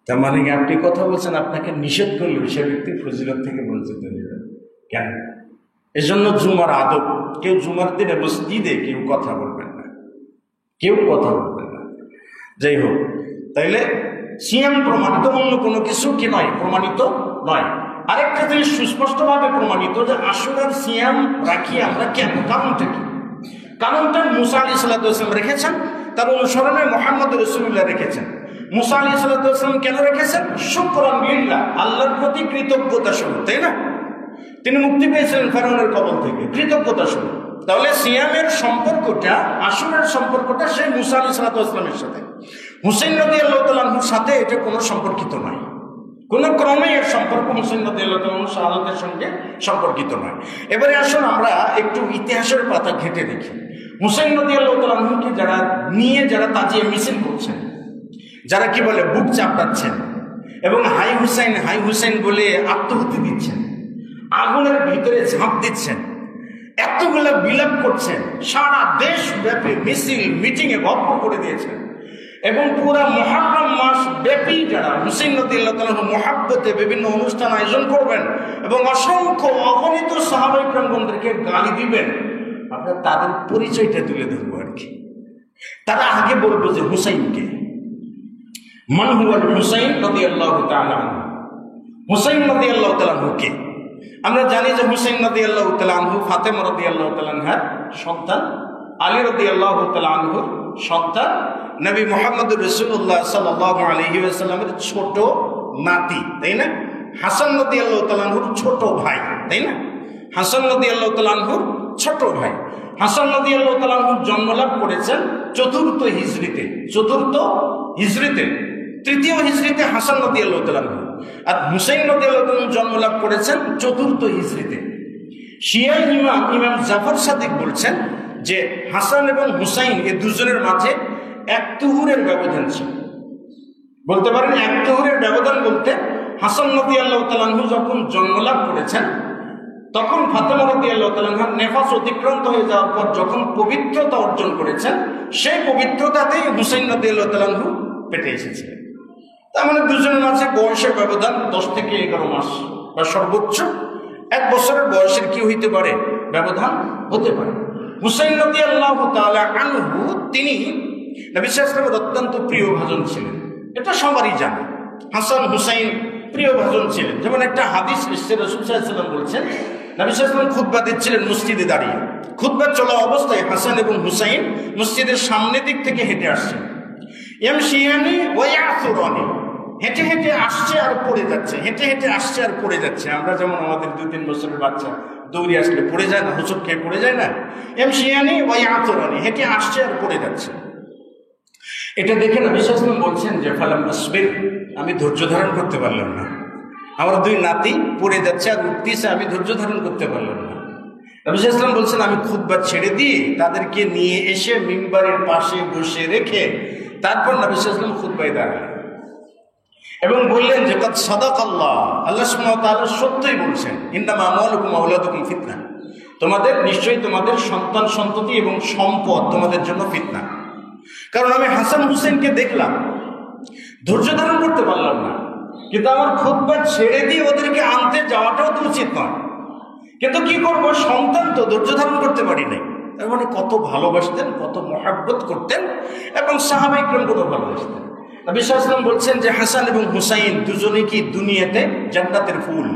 তার মানে কি আপনি কথা বলছেন, আপনাকে নিষেধ করলেও সে ব্যক্তি ফজিলত থেকে বঞ্চিত হয়ে যাবে। কেন? এজন্য জুমার আদব, কেউ জুমার দিনে মসজিদে কেউ কথা বলবেন না, কেউ কথা বলবেন না। যাই হোক, তাইলে সিয়াম প্রমাণিত, অন্য কোনো কিছু কি নয়, প্রমাণিত নয়। আরেকটা জিনিস সুস্পষ্টভাবে প্রমাণিত যে আশুরার সিয়াম রাখি আমরা কেন, কারণটা কি? কারণটা মুসা আলাইহিস সালাম রেখেছেন, তার অনুসরণে মুহাম্মদ রাসূলুল্লাহ রেখেছেন। মুসা আলাইহিস সালাম কেন রেখেছেন? শুকরান লিল্লাহ, আল্লাহর প্রতি কৃতজ্ঞতা স্বরূপ, তাই না? তিনি মুক্তি পেয়েছিলেন ফেরাউনের কবল থেকে, কৃতজ্ঞতা স্বরূপ। তাহলে সিয়ামের সম্পর্কটা, আশুরার সম্পর্কটা সেই মুসা আলাইহিস সালামের সাথে। হুসাইন রাদিয়াল্লাহু তাআলা আনহুর সাথে এটা কোনো সম্পর্কিত নয়, কোন ক্রমে এর সম্পর্ক হুসাইন রাদিয়াল্লাহু তাআলা আনহুর শাহাদাতের সঙ্গে সম্পর্কিত নয়। এবারে আসুন আমরা একটু ইতিহাসের পাতা ঘেঁটে দেখি। হুসাইন রাদিয়াল্লাহু তাআলা আনহুকে যারা তাজিয়ে মিছিল করছেন, যারা কি বলে বুক চাপড়াচ্ছেন এবং হাই হুসাইন বলে আত্মহুতি দিচ্ছেন, আগুনের ভিতরে ঝাঁপ দিচ্ছেন, এতগুলো বিলাপ করছেন, সারা দেশ ব্যাপী মিছিল মিটিংয়ে গল্প করে দিয়েছেন এবং পুরা মুহররম মাস ব্যাপী যারা হুসাইন রাদিয়াল্লাহু তাআলা মুহাব্বতে বিভিন্ন অনুষ্ঠান আয়োজন করবেন এবং অসংখ্য অগণিত সাহাবায়ে কেরামগণদেরকে গালি দিবেন, আমরা তাদের পরিচয়টা তুলে ধরবো আর কি। তারা আগে বলবো যে হুসাইনকে, মান হুয়াল হুসাইন রাদিয়াল্লাহু তাআলা আনহু, হুসাইন রাদিয়াল্লাহু তাআলা আনহুকে আমরা জানি যে হুসাইন রাদিয়াল্লাহু তাআলা আনহু ফাতেমা রাদিয়াল্লাহু তাআলা আনহার সন্তান, আলী রাদিয়াল্লাহু তাআলা আনহুর সন্তান, নবী মুহাম্মদুর রাসূলুল্লাহ সাল্লাল্লাহু আলাইহি ওয়াসাল্লামের ছোট নাতি, তাই না? হাসান রাদিয়াল্লাহু তাআলা আনহুর ছোট ভাই, তাই না? হাসান রাদিয়াল্লাহু তাআলা আনহুর ছোট ভাই। হাসান রাদিয়াল্লাহু তাআলা আনহু জন্মলাভ করেছেন চতুর্থ হিজরিতে, তৃতীয় হিজরিতে হাসান রাদিয়াল্লাহু তাআলা আনহু, আর হুসাইন রাদিয়াল্লাহু তাআলা আনহু জন্মলাভ করেছেন চতুর্থ হিজরিতে। শিয়া ইমাম জাফর সাদিক বলছেন যে হাসান এবং হুসাইন এই দুজনের মাঝে এক তুহুরের ব্যবধান ছিল। বলতে পারেন এক তুহুরের ব্যবধান বলতে হাসান রাদিয়াল্লাহু তাআলা আনহু যখন জন্মলাভ করেছেন তখন ফাতেমা রাদিয়াল্লাহু তাআলা আনহার নেফাস অতিক্রান্ত হয়ে যাওয়ার পর যখন পবিত্রতা অর্জন করেছেন, সেই পবিত্রতাতেই হুসাইন রাদিয়াল্লাহু তাআলা আনহু পেটে এসেছিলেন। তার মানে দুজনের মাঝে বয়সের ব্যবধান 10 থেকে 11 মাস বা সর্বোচ্চ 1 বছরের বয়সের কি হইতে পারে, ব্যবধান হতে পারে। হুসাইন রাদিয়াল্লাহু তাআলা আনহু তিনি নবী সাল্লাল্লাহু আলাইহি ওয়াসাল্লামের অত্যন্ত প্রিয় ভাজন ছিলেন, এটা সবারই জানে। হাসান হুসাইন প্রিয় ভাজন ছিলেন। যেমন একটা হাদিস এসেছে, রাসূল সাল্লাল্লাহু আলাইহি ওয়াসাল্লাম বলছেন, নবী সাল্লাল্লাহু আলাইহি ওয়াসাল্লাম খুতবা দিচ্ছিলেন মসজিদে দাঁড়িয়ে, খুতবা চলা অবস্থায় হাসান এবং হুসাইন মসজিদের সামনের দিক থেকে হেঁটে আসছেন। ইয়ামশিয়ানি ওয়া ইয়াসুরানি, হেঁটে হেঁটে আসছে আর পড়ে যাচ্ছে, হেঁটে হেঁটে আসছে আর পড়ে যাচ্ছে। আমরা যেমন আমাদের 2-3 বছরের বাচ্চা দৌড়ে আসলে পড়ে যায় না, হোঁচট খেয়ে পড়ে যায় না? ইয়ামশিয়ানি ওয়া ইয়াসুরানি, হেঁটে আসছে আর পড়ে যাচ্ছে। এটা দেখে নবী সাল্লাল্লাহু আলাইহি ওয়াসাল্লাম বলছেন যে ফালাম আসবির, আমি ধৈর্য ধারণ করতে পারলাম না, আমার 2 নাতি পড়ে যাচ্ছে আর উঠতেছে, আমি ধৈর্য ধারণ করতে পারলাম না। নবী সাল্লাল্লাহু আলাইহি ওয়াসাল্লাম বলছেন আমি খুতবা ছেড়ে দিয়ে তাদেরকে নিয়ে এসে মিম্বারের পাশে বসে রেখে তারপর নবী সাল্লাল্লাহু আলাইহি ওয়াসাল্লাম খুতবায় দাঁড়ালেন এবং বললেন যে কদ সাদাকাল্লাহ, আল্লাহ সুবহানাহু ওয়া তাআলা সত্যই বলছেন, ইন্নামা আমওয়ালুকুম ওয়া আওলাদুকুম ফিতনা, নিশ্চয়ই তোমাদের সন্তান সন্ততি এবং সম্পদ তোমাদের জন্য ফিতনা। কারণ আমি হাসান হুসেনকে দেখলাম, ধৈর্য ধারণ করতে পারলাম না, কিন্তু আমার খুতবা ছেড়ে দিয়ে ওদেরকে আনতে যাওয়াটাও তো উচিত নয়, কিন্তু কি করব, সন্তান তো ধৈর্য ধারণ করতে পারি নাই। তার মানে কত ভালোবাসতেন, কত মহাব্বত করতেন এবং সাহাবায়ে কেরামগুলো ভালোবাসতেন। নবী সাল্লাল্লাহু আলাইহি ওয়াসাল্লাম বলছেন যে হাসান এবং হুসাইন দুজনেই কি দুনিয়াতে জান্নাতের ফুল,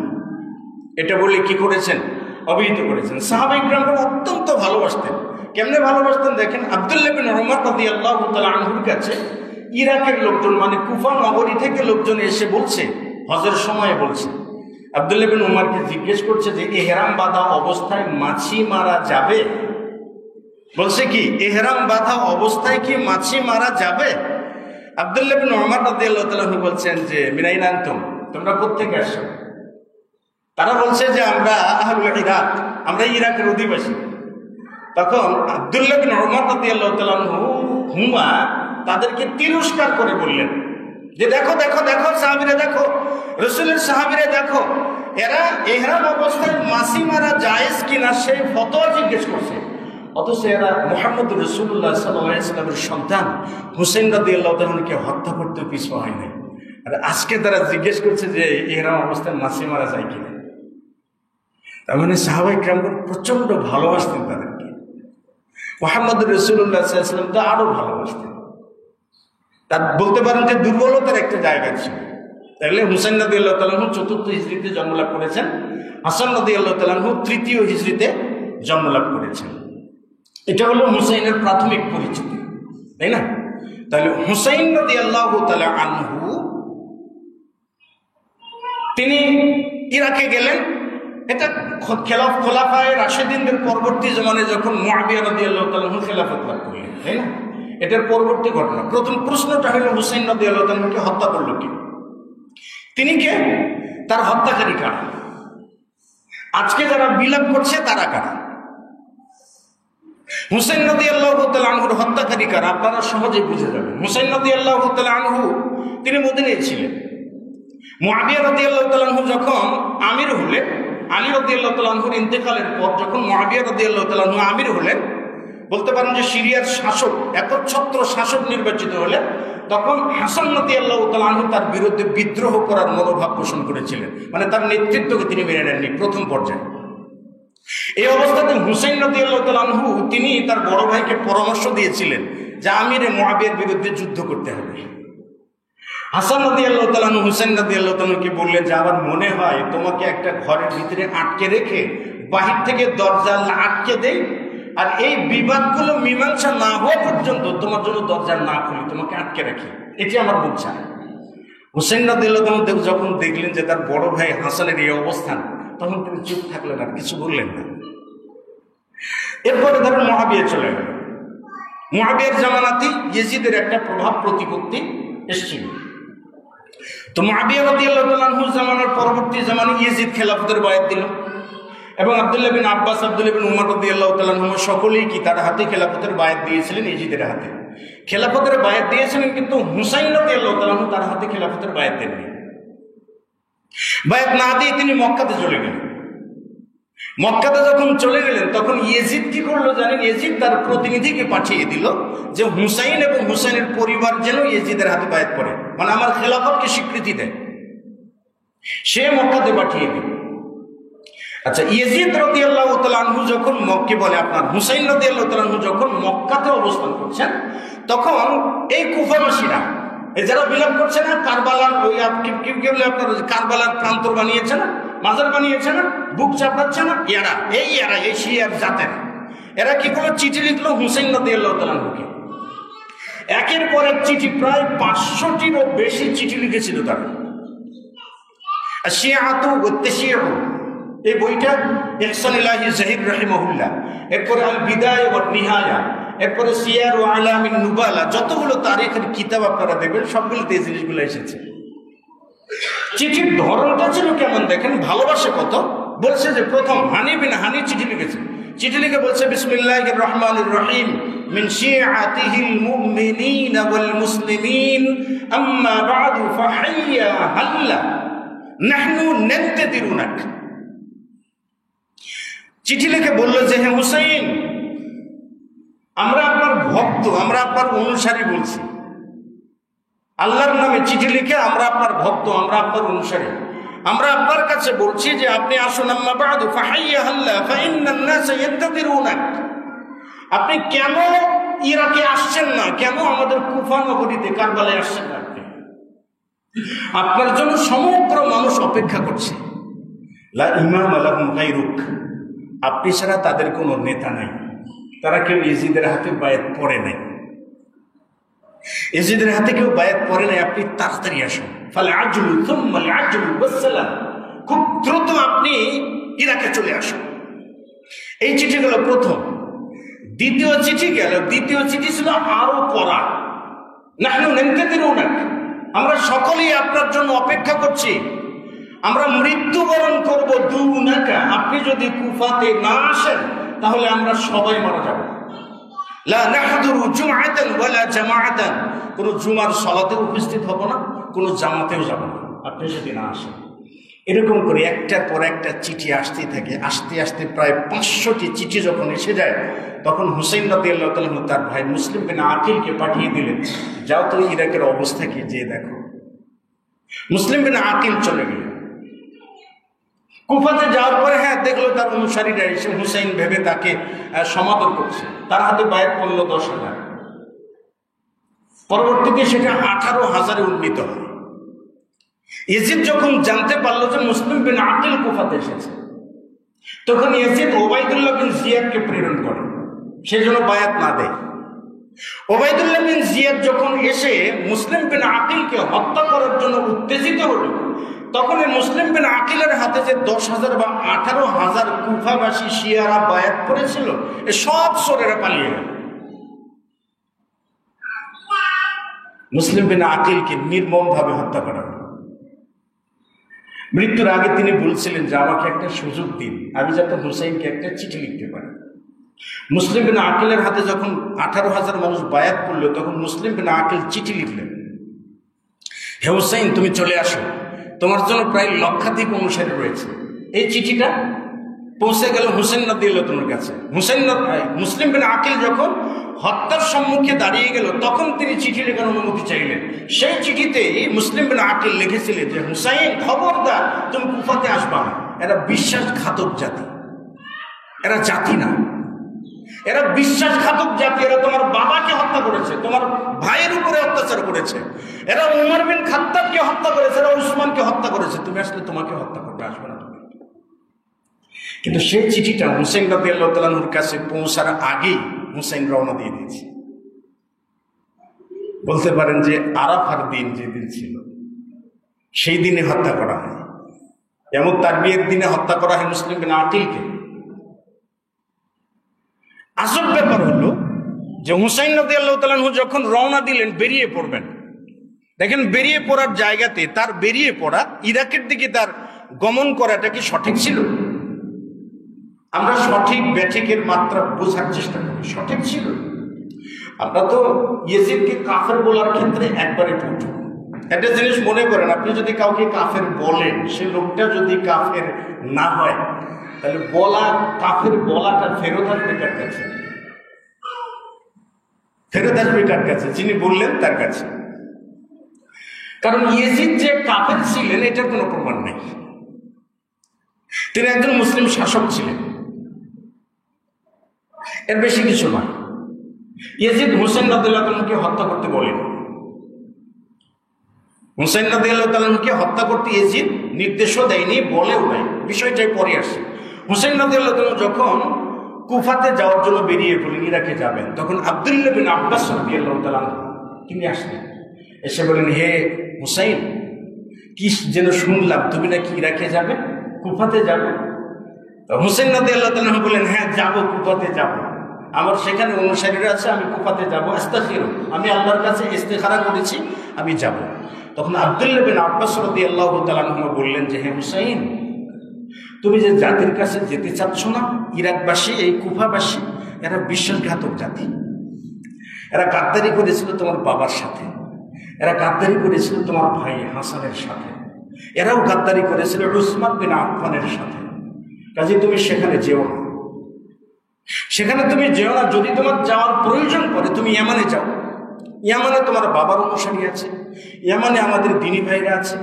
এটা বলে কি করেছেন, অভিহিত করেছেন। সাহাবায়ে কেরামগুলো অত্যন্ত ভালোবাসতেন। কেমনে ভালোবাসতেন দেখেন, আব্দুল্লাহ বিন উমর রাদিয়াল্লাহু তাআলা আনহুর কাছে ইরাকের লোকজন, মানে কুফা নগরী থেকে লোকজন এসে বলছে, হজের সময় বলছে, আব্দুল্লাহ বিন উমরকে জিজ্ঞেস করছে যে ইহরাম বাঁধা অবস্থায় মাছি মারা যাবে? বলছে কি, ইহরাম বাঁধা অবস্থায় কি মাছি মারা যাবে? আব্দুল্লাহ বিন উমর রাদিয়াল্লাহু তাআলা বলছেন যে মিনাইনা আনতুম, তোমরা কোত্থেকে আসছো? তারা বলছে যে আমরা আহলুল ইরাক, আমরা ইরাকের অধিবাসী। তখন আব্দুল্লাহ বিন উমর রাদিয়াল্লাহু তাআলা হুমা তাদেরকে তিরস্কার করে বললেন যে দেখো দেখো দেখো সাহাবীরা দেখো, রাসূলের সাহাবীরা দেখো, এরা ইহরাম অবস্থায় মাসি মারা জায়েজ কিনা সেই ফতোয়া জিজ্ঞেস করছে, অথচ এরা মুহাম্মদ রাসূলুল্লাহ সাল্লাল্লাহু আলাইহি ওয়াসাল্লামের সন্তান হুসাইন রাদিয়াল্লাহু তাআলাকে হত্যা করতে পিছু হয় নাই। আর আজকে তারা জিজ্ঞেস করছে যে ইহরাম অবস্থায় মাসি মারা যায় কিনা। তার মানে সাহাবায়ে কেরামগণ প্রচন্ড ভালোবাসতেন তাদেরকে, মুহাম্মদ রাসূলুল্লাহ সাল্লাল্লাহু আলাইহি ওয়াসাল্লাম তো আরো ভালোবাসতেন। তার বলতে পারেন যে দুর্বলতার একটা জায়গা ছিল। তাহলে হুসাইন রাদিয়াল্লাহু তাআলা চতুর্থ হিজরিতে জন্মলাভ করেছেন, হাসান রাদিয়াল্লাহু তাআলা তৃতীয় হিজরিতে জন্মলাভ করেছেন। এটা হলো হুসাইনের প্রাথমিক পরিচিতি, তাই না? তাহলে হুসাইন রাদিয়াল্লাহু তাআলা আনহু তিনি ইরাকে গেলেন। এটা খোলাফায়ে রাশিদিনদের পরবর্তী জমানে যখন মুআবিয়া রাদিয়াল্লাহু তাআলা খেলাফত লাভ করলেন, তাই না? এটার পরবর্তী ঘটনা। প্রথম প্রশ্নটা হলো হুসাইন রাদিয়াল্লাহু তাআলাকে হত্যা করলো কে? তিনি কে? তার হত্যাকারী কারা? আজকে যারা বিলাপ করছে তারা কারা? হুসাইন রাদিয়াল্লাহু তাআলা আনহুর হত্যাকারী কারা আপনারা সহজে বুঝে যাবেন। হুসাইন রাদিয়াল্লাহু তাআলা আনহু তিনি মদিনায় ছিলেন। মুআবিয়া রাদিয়াল্লাহু তাআলা আনহু যখন আমির হলেন, আলী রাদিয়াল্লাহু তাআলা আনহুর ইন্তেকালের পর যখন মুআবিয়া রাদিয়াল্লাহু তাআলা আনহু আমির হলেন, বলতে পারেন যে সিরিয়ার শাসক, একচ্ছত্র শাসক নির্বাচিত হলেন, তখন হাসান রাদিয়াল্লাহু তাআলা আনহু তার বিরুদ্ধে বিদ্রোহ করার মনোভাব পোষণ করেছিলেন। মানে তার নেতৃত্বকে তিনি মেনে নেননি প্রথম পর্যায়ে। এই অবস্থাতে হুসাইন রাদিয়াল্লাহু তাআলা আনহু তিনি তার বড় ভাইকে পরামর্শ দিয়েছিলেন যে আমিরে মুআবিয়ার বিরুদ্ধে যুদ্ধ করতে হবে। হাসান রাদিয়াল্লাহু তাআলা আনহু হুসাইন রাদিয়াল্লাহু তাআলা আনহুকে বললেন যে আমার মনে হয় তোমাকে একটা ঘরের ভিতরে আটকে রেখে বাহির থেকে দরজা আটকে দেই, আর এই বিবাদগুলো মীমাংসা না হওয়া পর্যন্ত তোমার জন্য দরজা না খুলি, তোমাকে আটকে রাখি, এটি আমার মন চায়। হুসাইন রাদিয়াল্লাহু তাআলা আনহু যখন দেখলেন যে তার বড় ভাই হাসানের এই অবস্থান, তখন তিনি চুপ থাকলেন, আর কিছু বললেন না। এরপরে ধরেন মুআবিয়া চলে গেল। মুআবিয়ার জামানাতে ইয়াজিদের একটা প্রভাব প্রতিপত্তি এসেছিল। তো মুআবিয়া রাদিয়াল্লাহু তাআলা আনহু জামানার পরবর্তী জামানে ইয়াজিদ খেলাফতের বায়াত দিল, এবং আব্দুল্লাহ বিন আব্বাস, আব্দুল্লাহ বিন উমর রাদিয়াল্লাহু তাআলা আনহু সকলেই কি তার হাতে খেলাফতের বায়াত দিয়েছিলেন, ইয়াজিদের হাতে খেলাফতের বায়াত দিয়েছিলেন। কিন্তু হুসাইন রাদিয়াল্লাহু তাআলা আনহু তার হাতে খেলাফতের বায়াত দেননি। বায়াত না দিয়ে তিনি মক্কাতে চলে গেলেন। মক্কাতে যখন চলে গেলেন তখন ইয়াজিদ কি করলো জানেন? ইয়াজিদ তার প্রতিনিধিকে পাঠিয়ে দিল যে হুসাইন এবং হুসাইনের পরিবার যেন ইয়াজিদের হাতে বায়াত করে, মানে আমার খেলাফতকে স্বীকৃতি দেয়। সে মক্কাতে পাঠিয়ে দিল। আচ্ছা, ইয়াজিদ রাদিয়াল্লাহু তাআলা আনহু যখন মক্কে বলে আপনার হুসাইন রাদিয়াল্লাহু তাআলা আনহু যখন মক্কাতে অবস্থান করছেন, তখন এই কুফাবাসীরা, এই যারা বিলাপ করছে না, কারবালার ওই আপনার কারবালার প্রান্তর বানিয়েছে না, মাজার বানিয়েছে না, বুক চাপড়াচ্ছে না, এরা এই শিয়ার জাতের এরা কি করলো? চিঠি লিখলো হুসাইন রাদিয়াল্লাহু তাআলা আনহুকে। একের পর এক চিঠি, প্রায় 500টিরও বেশি চিঠি লিখেছিল তারা। শিয়াতু ওয়া তাশিউ, এই বইটা ইহসান ইলাহি জাহির রাহিমাহুল্লাহ, এরপরে আল বিদায়া ওয়া নিহায়া, এরপরে সিয়ার ও আলামিন নুবালা, যতগুলো তারিখের কিতাব আপনারা দেখবেন সবগুলোতে এই জিনিসগুলো এসেছে। চিঠির ধরনটা ছিল কেমন দেখেন, ভালোবাসে কত। বলছে যে প্রথম হানি বিন হানি চিঠি লিখেছে। চিঠি লিখে বলছে বিসমিল্লাহির রহমানির রহিম, মিন শিআতিহিল মুমিনিন ওয়াল মুসলিমিন আম্মা বা'দু ফাহাইয়া হাল্লা নাহনু নান্তাদিরুনাক। চিঠি লিখে বলল যে হে হুসাইন, আমরা আপনার ভক্ত, আমরা আপনার অনুসারী বলছি। আল্লাহর নামে চিঠি লিখে আমরা আপনার ভক্ত, আমরা আপনার অনুসারী, আমরা আপনার কাছে বলছি যে আপনি আসুন। আম্মা বা'দু ফাহাইয়া হাল্লা ফাইন্নান নাস ইয়ান্তাদিরুনাক। আপনি কেন ইরাকে আসছেন না? কেন আমাদের কুফা নগরীতে কারবালায় আসছেন না? আপনার জন্য সমগ্র মানুষ অপেক্ষা করছে। লা ইমাম লাহুম গায়রুক, আপনি ছাড়া তাদের কোনো নেতা নাই। তারা কেউ ইয়াজিদের হাতে বায়াত পড়ে নাই, ইয়াজিদের হাতে কেউ বায়াত পড়ে নাই। আপনি তাড়াতাড়ি আসুন। ফাল আজলু সুম্মা আল আজলু ওয়াসসালাম, খুব দ্রুত আপনি ইরাকে চলে আসুন। এই চিঠি গেল প্রথম। দ্বিতীয় চিঠি গেল, দ্বিতীয় চিঠি ছিল আরো কড়া। নাহনু নান্তাদিরুনাক, আমরা সকলেই আপনার জন্য অপেক্ষা করছি, আমরা মৃত্যুবরণ করব দুনাকা, আপনি যদি কুফাতে না আসেন তাহলে আমরা সবাই মারা যাব। লা নাহদুরু জুমআতান ওয়ালা জামাআতান, কোন জুমার সালাতে উপস্থিত হব না, কোন জামাতেও যাব না, আপনি যদি না আসেন। এরকম করে একটার পর একটা চিঠি আসতেই থাকে। আস্তে আস্তে প্রায় 500টি চিঠি যখন এসে যায়, তখন হুসাইন রাদিয়াল্লাহু তাআলা তার ভাই মুসলিম বিন আকিলকে পাঠিয়ে দিলেন, যাও তো ইরাকের অবস্থা কি যেয়ে দেখো। মুসলিম বিন আকিল চলে গেলেন। কুফাতে যাওয়ার পরে দেখলো তার অনুসারীরা এসে হুসাইন ভেবে তাকে সমাদর করছে, তার হাতে বায়াত করল 10,000। পরবর্তীতে সেটা 18,000-এ উন্নীত হয়। ইয়াজিদ যখন জানতে পারলো যে মুসলিম বিন আকিল কুফাতে এসেছে, তখন ইয়াজিদ ওবাইদুল্লাহ বিন জিয়াদকে প্রেরণ করে, সেই জন্য বায়াত না দেয়। ওবাইদুল্লাহ বিন জিয়াদ যখন এসে মুসলিম বিন আকিলকে হত্যা করার জন্য উত্তেজিত হলো, তখন এই মুসলিম বিন আকিলের হাতে যে 10,000 বা 18,000 কুফাবাসী শিয়ারা বায়াত করেছিল, এ সব সরেরা পালিয়ে গেল। মুসলিম বিন আকিলকে নির্মমভাবে হত্যা করা হলো। মৃত্যুর আগে তিনি বলছিলেন যে আমাকে একটা সুযোগ দিন, আমি যাতে হুসাইনকে একটা চিঠি লিখতে পারি। মুসলিম বিন আকিলের হাতে যখন 18,000 মানুষ বায়াত করলো, তখন মুসলিম বিন আকিল চিঠি লিখলেন, হে হুসাইন তুমি চলে আসো, তোমার জন্য প্রায় লক্ষাধিক অনুসারী রয়েছে। এই চিঠিটা পৌঁছে গেল হুসাইন রাদিয়াল্লাহু তাআলার কাছে। মুসলিম বিন আকিল যখন হত্যার সম্মুখে দাঁড়িয়ে গেল, তখন তিনি চিঠি লেখার অনুমতি চাইলেন। সেই চিঠিতে মুসলিম বিন আকিল লিখেছিলেন যে হুসাইন খবরদার তুমি কুফাতে আসবা না, এরা বিশ্বাসঘাতক জাতি, এরা জাতি না, এরা বিশ্বাসঘাতক জাতি, এরা তোমার বাবাকে হত্যা করেছে, তোমার ভাইয়ের উপরে অত্যাচার করেছে, এরা উমর বিন খাত্তাবকে হত্যা করেছে, এরা উসমানকে হত্যা করেছে, তুমি আসলে তোমাকে হত্যা করতে আসবে না তুমি। কিন্তু সেই চিঠিটা হুসাইন রাদিয়াল্লাহু তাআলার কাছে পৌঁছার আগেই হুসাইন রওনা দিয়ে দিয়েছে। বলতে পারেন যে আরাফার দিন যেদিন ছিল, সেই দিনে হত্যা করা হয়। এমন তার বিয়ের দিনে হত্যা করা হয় মুসলিম বিন আকিলকে। আসল ব্যাপার হলো যে হুসাইন রাদিয়াল্লাহু তাআলা যখন রওনা দিলেন বেরিয়ে পড়বেন, দেখেন বেরিয়ে পড়ার জায়গাতে তার বেরিয়ে পড়া, ইরাকের দিকে তার গমন করাটা কি সঠিক ছিল? আমরা সঠিক ব্যাঠিকের মাত্রা বোঝার চেষ্টা করি, সঠিক ছিল? আমরা তো ইয়াজিদকে কাফের বলার ক্ষেত্রে একবারে পটু। একটা জিনিস মনে করেন, আপনি যদি কাউকে কাফের বলেন, সে লোকটা যদি কাফের না হয়, তাহলে কাফের বলাটা ফেরত আসবে কার কাছে? ফেরত আসবে কার কাছে? যিনি বললেন তার কাছে। কারণ ইয়াজিদ যে কাফের ছিলেন এটার কোনো প্রমাণ নেই। তিনি একজন মুসলিম শাসক ছিলেন, এর বেশি কিছু নয়। ইয়াজিদ হুসাইন রাদিয়াল্লাহু তাআলাকে হত্যা করতে বলেন। হুসাইন রাদিয়াল্লাহু তাআলাকে হত্যা করতে ইয়াজিদ নির্দেশও দেয়নি, বলেও নাই, বিষয়টাই পরে আসে। হুসাইন রাদিয়াল্লাহু তাআলা যখন কুফাতে যাওয়ার জন্য বেরিয়ে পড়লেন, ইরাকে যাবেন, তখন আব্দুল্লাহ বিন আব্বাস রাদিয়াল্লাহু তাআলা তিনি আসলেন, এসে বলেন, হে হুসাইন, কি যেন শুনলাম তুমি নাকি ইরাকে যাবে, কুফাতে যাবে? হুসাইন রাদিয়াল্লাহু তাআলা বলেন, হ্যাঁ যাবো, কুফাতে যাব, আমার সেখানে অনুসারীরা আছে, আমি কুফাতে যাবো, আস্তাগফিরু, আমি আল্লাহর কাছে ইস্তেখারা করেছি, আমি যাব। তখন আব্দুল্লাহ বিন আব্বাস রাদিয়াল্লাহু তাআলা বললেন যে, হে হুসাইন, তুমি যে জাতির কাছে যেতে চাচ্ছ না, ইরাকবাসী, এই কুফাবাসী, এরা বিশ্বাসঘাতক জাতি, এরা গাদ্দারি করেছিল তোমার বাবার সাথে, এরা গাদ্দারি করেছিল তোমার ভাই হাসানের সাথে, এরাও গাদ্দারি করেছিল উসমান বিন আফফানের সাথে। কাজে তুমি সেখানে যেও না, সেখানে তুমি যেও না। যদি তোমার যাওয়ার প্রয়োজন পড়ে তুমি ইয়ামানে যাও, ইয়ামানে তোমার বাবার অনুসারী আছে, ইয়ামানে আমাদের দিনী ভাইরা আছে,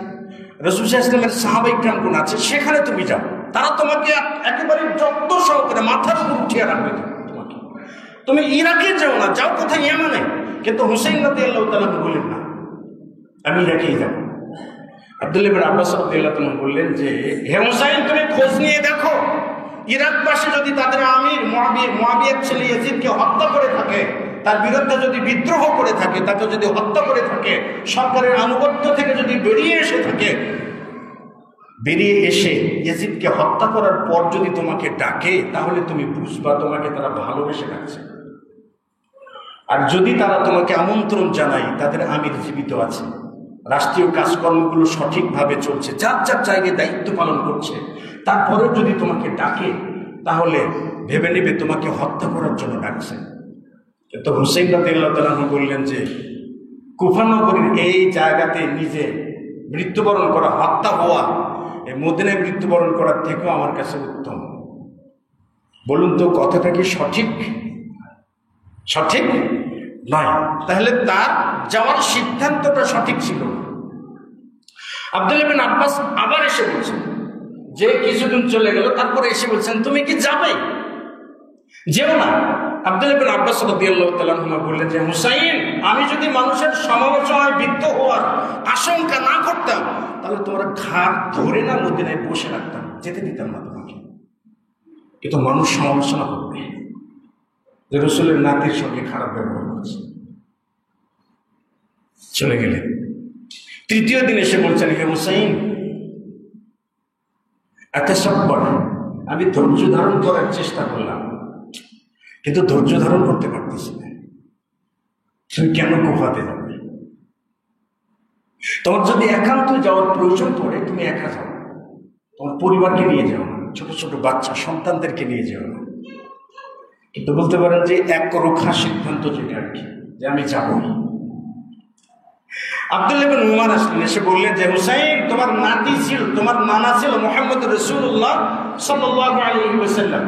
রাসূল সাল্লাল্লাহু আলাইহি ওয়াসাল্লামের সাহাবায়ে কিরামগণ আছে, সেখানে তুমি যাও, তারা তোমাকে একেবারে যত্ন সহকারে মাথার উপর উঠিয়ে রাখবে তোমাকে। তুমি ইরাকে যেও না, যাও কোথায়? ইয়ামানে। কিন্তু হুসাইন রাদিয়াল্লাহু তাআলা বললেন না, আমি ইরাকেই যাব। আব্দুল্লাহ বিন আব্বাস রাদিয়াল্লাহু তাআলা বললেন যে, হে হুসাইন, তুমি খোঁজ নিয়ে দেখো, ইরাকবাসী যদি তাদের আমির মুআবিয়ার ছেলে ইয়াজিদকে হত্যা করে থাকে, তার বিরুদ্ধে যদি বিদ্রোহ করে থাকে, তাকে যদি হত্যা করে থাকে, সরকারের আনুগত্য থেকে যদি বেরিয়ে এসে থাকে, বেরিয়ে এসে ইয়াজিদকে হত্যা করার পর যদি তোমাকে ডাকে, তাহলে তুমি বুঝবা তোমাকে তারা ভালোবেসে ডাকছে। আর যদি তারা তোমাকে আমন্ত্রণ জানায়, তাদের আমির জীবিত আছে, রাষ্ট্রীয় কাজকর্মগুলো সঠিকভাবে চলছে, যার যার জায়গায় দায়িত্ব পালন করছে, তারপরে যদি তোমাকে ডাকে, তাহলে ভেবে নেবে তোমাকে হত্যা করার জন্য ডাকছে। তো হুসাইন রাদিয়াল্লাহু তাআলা আনহু বললেন যে কুফা নগরীর এই জায়গাতে নিজে মৃত্যুবরণ করা, হত্যা হওয়া, এই মদিনায় মৃত্যুবরণ করার থেকেও আমার কাছে উত্তম। বলুন তো কথাটা কি সঠিক? সঠিক নয়। তাহলে তার যাওয়ার সিদ্ধান্তটা সঠিক ছিল। আব্দুল্লাহ বিন আব্বাস আবার এসে বলছেন যে কিছুদিন চলে গেল, তারপরে এসে বলছেন তুমি কি যাবে? যেও না। আব্দুল্লাহ বিন আব্বাস রাদিয়াল্লাহু তাআলা আনহু বললেন যে হুসাইন, আমি যদি মানুষের সমালোচনায় বিদ্ধ হওয়ার আশঙ্কা না করতাম তাহলে তোমরা ঘাট ধরে না মদিনায় বসে রাখতাম, যেতে দিতাম না তোমাকে। কিন্তু মানুষ সমালোচনা করবে যে রাসূলের নাতির সঙ্গে খারাপ ব্যবহার করছে। চলে গেলেন। তৃতীয় দিন এসে বলছেন হে হুসাইন, এত সব্বর, আমি ধৈর্য ধারণ করার চেষ্টা করলাম কিন্তু ধৈর্য ধারণ করতে পারতেছি না। তুমি কেন কুফাতে যাবে? তোমার যদি একান্ত যাওয়ার প্রয়োজন পড়ে তুমি একা যাও, তোমার পরিবারকে নিয়ে যাও না, ছোট ছোট বাচ্চা সন্তানদেরকে নিয়ে যাও না। কিন্তু বলতে পারেন যে এক রোখা সিদ্ধান্ত যেটা আর কি, যে আমি যাবো। আব্দুল্লাহ ইবনে উমর আসলেন, এসে বললেন যে হুসাইন, তোমার নাতি ছিল, তোমার নানা ছিল মুহাম্মদ রাসূলুল্লাহ সাল্লাল্লাহু আলাইহি ওয়াসাল্লাম।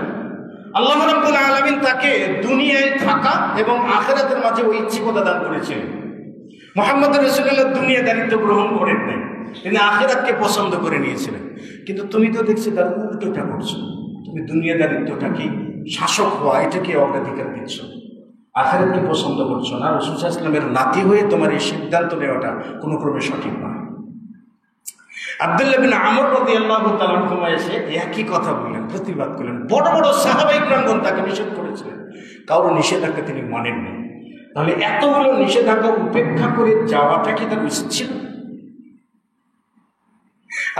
আল্লাহ রাব্বুল আলামিন তাকে দুনিয়ায় থাকা এবং আখিরাতের মাঝে ঐচ্ছিকতা দান করেছিলেন। মুহাম্মদ রাসূলুল্লাহ দুনিয়াদারিত্ব গ্রহণ করেন নাই, তিনি আখিরাতকে পছন্দ করে নিয়েছিলেন। কিন্তু তুমি তো দেখছি তার উল্টোটা করছো। তুমি দুনিয়াদারিত্বটাকে, শাসক হওয়া, এটাকে অগ্রাধিকার দিচ্ছ, আখিরাতকে পছন্দ করছো না। রাসূল সাল্লাল্লাহু আলাইহি ওয়াসাল্লামের নাতি হয়ে তোমার এই সিদ্ধান্ত নেওয়াটা কোনো ক্রমে সঠিক নয়। আব্দুল্লাহ বিন আমর রাদিয়াল্লাহু তাআলা আনহু এসে একই কথা বললেন, প্রতিবাদ করলেন। বড় বড় সাহাবায়ে কিরামগণ তাকে নিষেধ করেছিলেন, কারো নিষেধাজ্ঞা তিনি মানেননি। তাহলে এতগুলো নিষেধাজ্ঞা উপেক্ষা করে যাওয়াটা কি তার উচিত ছিল?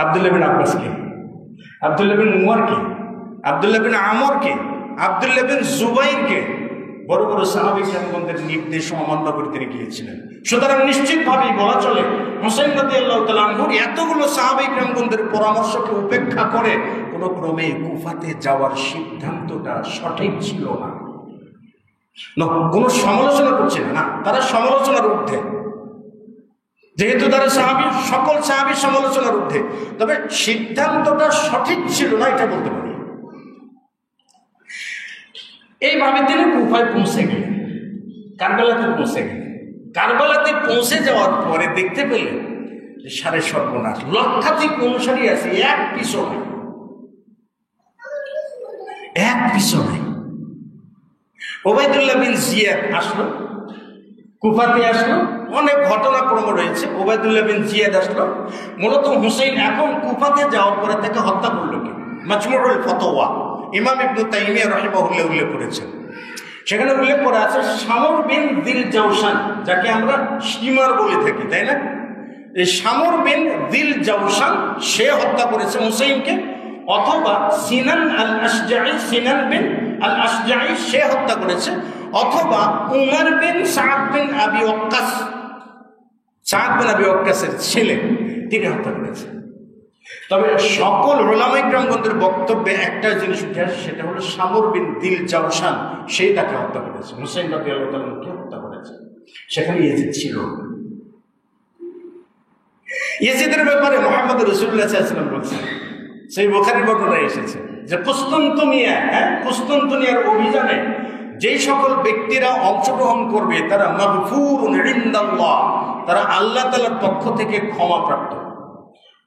আব্দুল্লাহ বিন আব্বাস কে, আব্দুল্লাহ বিন উমর কে, আব্দুল্লাহ বিন আমর কে, আব্দুল্লাহ বিন জুবাইর কে, বড় বড় সাহাবী কিরামগণদের নির্দেশ অমান্য করে তিনি গিয়েছিলেন। সুতরাং নিশ্চিতভাবেই বলা চলে হুসাইন রাদিয়াল্লাহু তাআলা আনহু এতগুলো সাহাবী কিরামগণদের পরামর্শকে উপেক্ষা করে কোনো ক্রমে কুফাতে যাওয়ার সিদ্ধান্তটা সঠিক ছিল না। কোনো সমালোচনা করছে না, তারা সমালোচনার ঊর্ধ্বে, যেহেতু তারা সাহাবী, সকল সাহাবী সমালোচনার ঊর্ধ্বে। তবে সিদ্ধান্তটা সঠিক ছিল না, এটা বলতে পারি। এইভাবে তিনি কুফায় পৌঁছে গেলেন, কারবালাতে পৌঁছে গেলেন। কারবালাতে পৌঁছে যাওয়ার পরে দেখতে পেলেন যে সাড়ে সর্বনাশ, লক্ষাধিক অনুসারী আছে, এক পিছু নাই, এক পিছু নাই। ওবায়দুল্লাহ বিন জিয়াদ আসলো, কুফাতে আসলো, অনেক ঘটনাক্রম রয়েছে। ওবায়দুল্লাহ বিন জিয়াদ আসলো। মূলত হুসাইন এখন কুফাতে যাওয়ার পরে তাকে হত্যা করলো কি? মাজমুউল ফাতাওয়া ইমাম ইবনে তাইমিয়া রাহিমাহুল্লাহ উল্লেখ করেছেন। সেখানে উল্লেখ করা আছে শামর বিন দিল জাওশান, যাকে আমরা শিমার বলে থাকি, তাই না? এই শামর বিন দিল জাওশান সে হত্যা করেছে হুসাইনকে, অথবা সিনান আল আশজাঈ, সিনান বিন আল আশজাঈ সে হত্যা করেছে, অথবা উমর বিন সাদ বিন আবি ওয়াক্কাস, সাদ বিন আবি ওয়াক্কাসের ছেলে, তিনি হত্যা করেছে। তবে সকল উলামায়ে কিরামগণদের বক্তব্যে একটা জিনিস উঠে আসে, সেটা হলো শামর বিন দিল জাওশান সেই তাকে হত্যা করেছে, হুসাইন রাদিয়াল্লাহু তাআলা আনহুকে হত্যা করেছে। সেখানে ইয়াজিদ ছিল। ইয়াজিদের ব্যাপারে মুহাম্মদ রাসূলুল্লাহ সাল্লাল্লাহু আলাইহি ওয়াসাল্লাম বলেছেন, সেই বুখারীর বর্ণনায় এসেছে যে কুসতুনতুনিয়ার অভিযানে যেই সকল ব্যক্তিরা অংশগ্রহণ করবে তারা মাগফুরুন ইনদাল্লাহ, তারা আল্লাহ তাআলার পক্ষ থেকে ক্ষমাপ্রাপ্ত।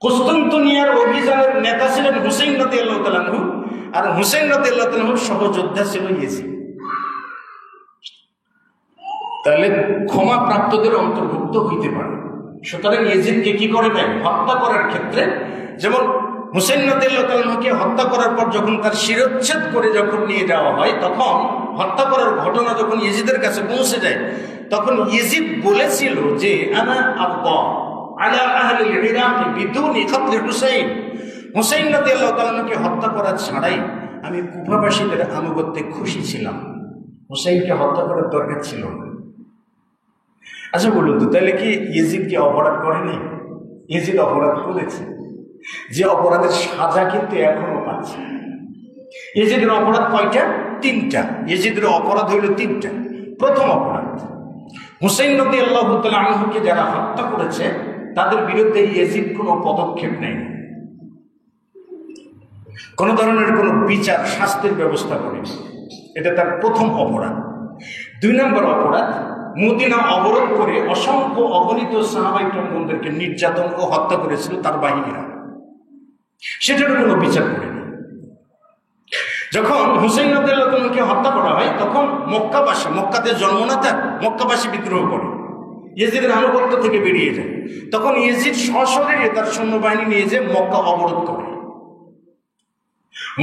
কুসতুনতুনিয়ার অভিযানের নেতা ছিলেন হুসাইন রাদিয়াল্লাহু তাআলা আনহু, আর হুসাইন রাদিয়াল্লাহু তাআলা আনহুর সহযোদ্ধা ছিল ইয়াজিদ। তাহলে ক্ষমাপ্রাপ্তদের অন্তর্ভুক্ত হইতে পারে। সুতরাং ইয়াজিদকে কি করে দেয়? হত্যা করার ক্ষেত্রে, যেমন হুসাইন রাদিয়াল্লাহু তাআলা আনহুকে হত্যা করার পর যখন তার শিরচ্ছেদ করে যখন নিয়ে যাওয়া হয়, তখন হত্যা করার ঘটনা যখন ইয়াজিদের কাছে পৌঁছে যায়, তখন ইয়াজিদ বলেছিল যে আনা আবগা আলা আহলিল ইরাক বিদুনি কতল হুসাইন, হুসাইন রাদিয়াল্লাহু তাআলা আনহুকে হত্যা করা ছাড়াই আমি কুফাবাসীদের আনুগত্যে খুশি ছিলাম, হুসাইনকে হত্যা করার দরকার ছিল না। আচ্ছা বলুন তো, তাহলে কি ইয়াজিদ কি অপরাধ করেনি? ইয়াজিদ অপরাধ করেছে, যে অপরাধের সাজা কিন্তু এখনো পাচ্ছে। ইয়েজিদের অপরাধ কয়টা? তিনটা। ইয়েজিদের অপরাধ হইল তিনটা। প্রথম অপরাধ, হুসাইন রাদিয়াল্লাহু তাআলা আনহুকে যারা হত্যা করেছে তাদের বিরুদ্ধে ইয়েজিদ কোনো পদক্ষেপ নেয়নি, কোন ধরনের কোনো বিচার শাস্তির ব্যবস্থা করেনি। এটা তার প্রথম অপরাধ। 2 নম্বর অপরাধ, মদিনা অবরোধ করে অসংখ্য অগণিত সাহাবায়ে কেরামদেরকে নির্যাতন ও হত্যা করেছিল তার বাহিনীরা, সেটার কোনো বিচার করেনি। যখন হুসাইন রাদিয়াল্লাহু আনহুকে হত্যা করা হয় তখন মক্কাবাসী, মক্কাতে জন্ম না তার, মক্কাবাসী বিদ্রোহ করে ইয়েজিদের আনুগত্য থেকে বেরিয়ে যায়। তখন ইয়েজিদ সশরীরে তার সৈন্যবাহিনী নিয়ে যে মক্কা অবরোধ করে,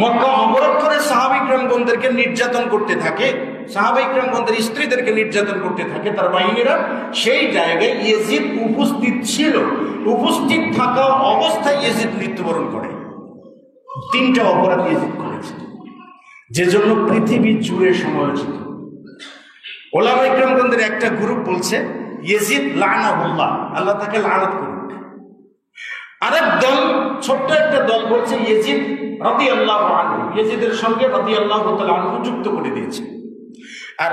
মক্কা অবরোধ করে সাহাবায়ে কেরামগণদেরকে নির্যাতন করতে থাকে, সাহাবায়ে কেরামগণদের স্ত্রীদেরকে নির্যাতন করতে থাকে তার বাহিনীরা। সেই জায়গায় ইয়েজিদ উপস্থিত ছিল, উপস্থিত থাকা অবস্থায় ইয়েজিদ মৃত্যুবরণ করে। 3টা অপরাধ ইয়েজিদ করেছে, যে জন্য পৃথিবী জুড়ে সমালোচিত। ওলামায়ে কেরামগণদের একটা গ্রুপ বলছে ইয়েজিদ লানাহুল্লাহ, আল্লাহ তাকে লানত করুক। আরেক দল, ছোট্ট একটা দল বলছে ইয়েজিদ রাদিয়াল্লাহু আনহু, ইয়েজিদের সঙ্গে রাদিয়াল্লাহু তাআলা আনহু যুক্ত করে দিয়েছে। আর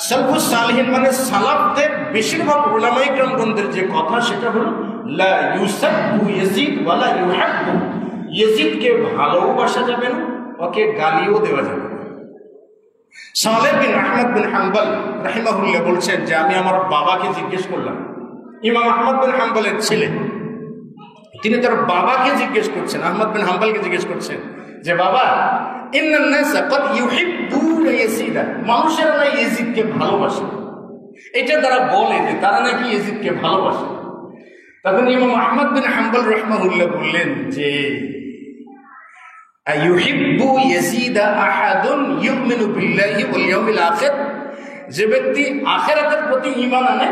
সালফুস সালিহিন মানে সালাফদের বেশিরভাগ উলামায়ে কেরামগণদের যে কথা সেটা হলো লা ইউসাব্বু ইয়েজিদ ওয়ালা ইউহাব্বু, ইয়েজিদকে ভালোবাসা যাবে না, ওকে গালিও দেওয়া যাবে না। সালেহ বিন আহমদ বিন হাম্বল রাহিমাহুল্লাহ বলছেন যে আমি আমার বাবাকে জিজ্ঞেস করলাম, ইমাম আহমদ বিন হাম্বলের ছেলে, তিনি তার বাবাকে জিজ্ঞেস করছেন, আহমদ বিন হাম্বলকে জিজ্ঞেস করছেন যে বাবা, ইন্নান নাস ক্বাদ ইউহিব্বুনা ইয়াজিদা, মানুষেরা না ইয়াজিদকে ভালোবাসে, এটা তারা বলে যে তারা নাকি ইয়াজিদকে ভালোবাসে। তখন ইমাম আহমদ বিন হাম্বল রাহিমাহুল্লাহ বললেন যে আইয়ুহিব্বু ইয়াজিদা আহাদুন ইউমিনু বিল্লাহি ওয়াল ইয়াউমিল আখির, যে ব্যক্তি আখিরাতের প্রতি ঈমান আনে,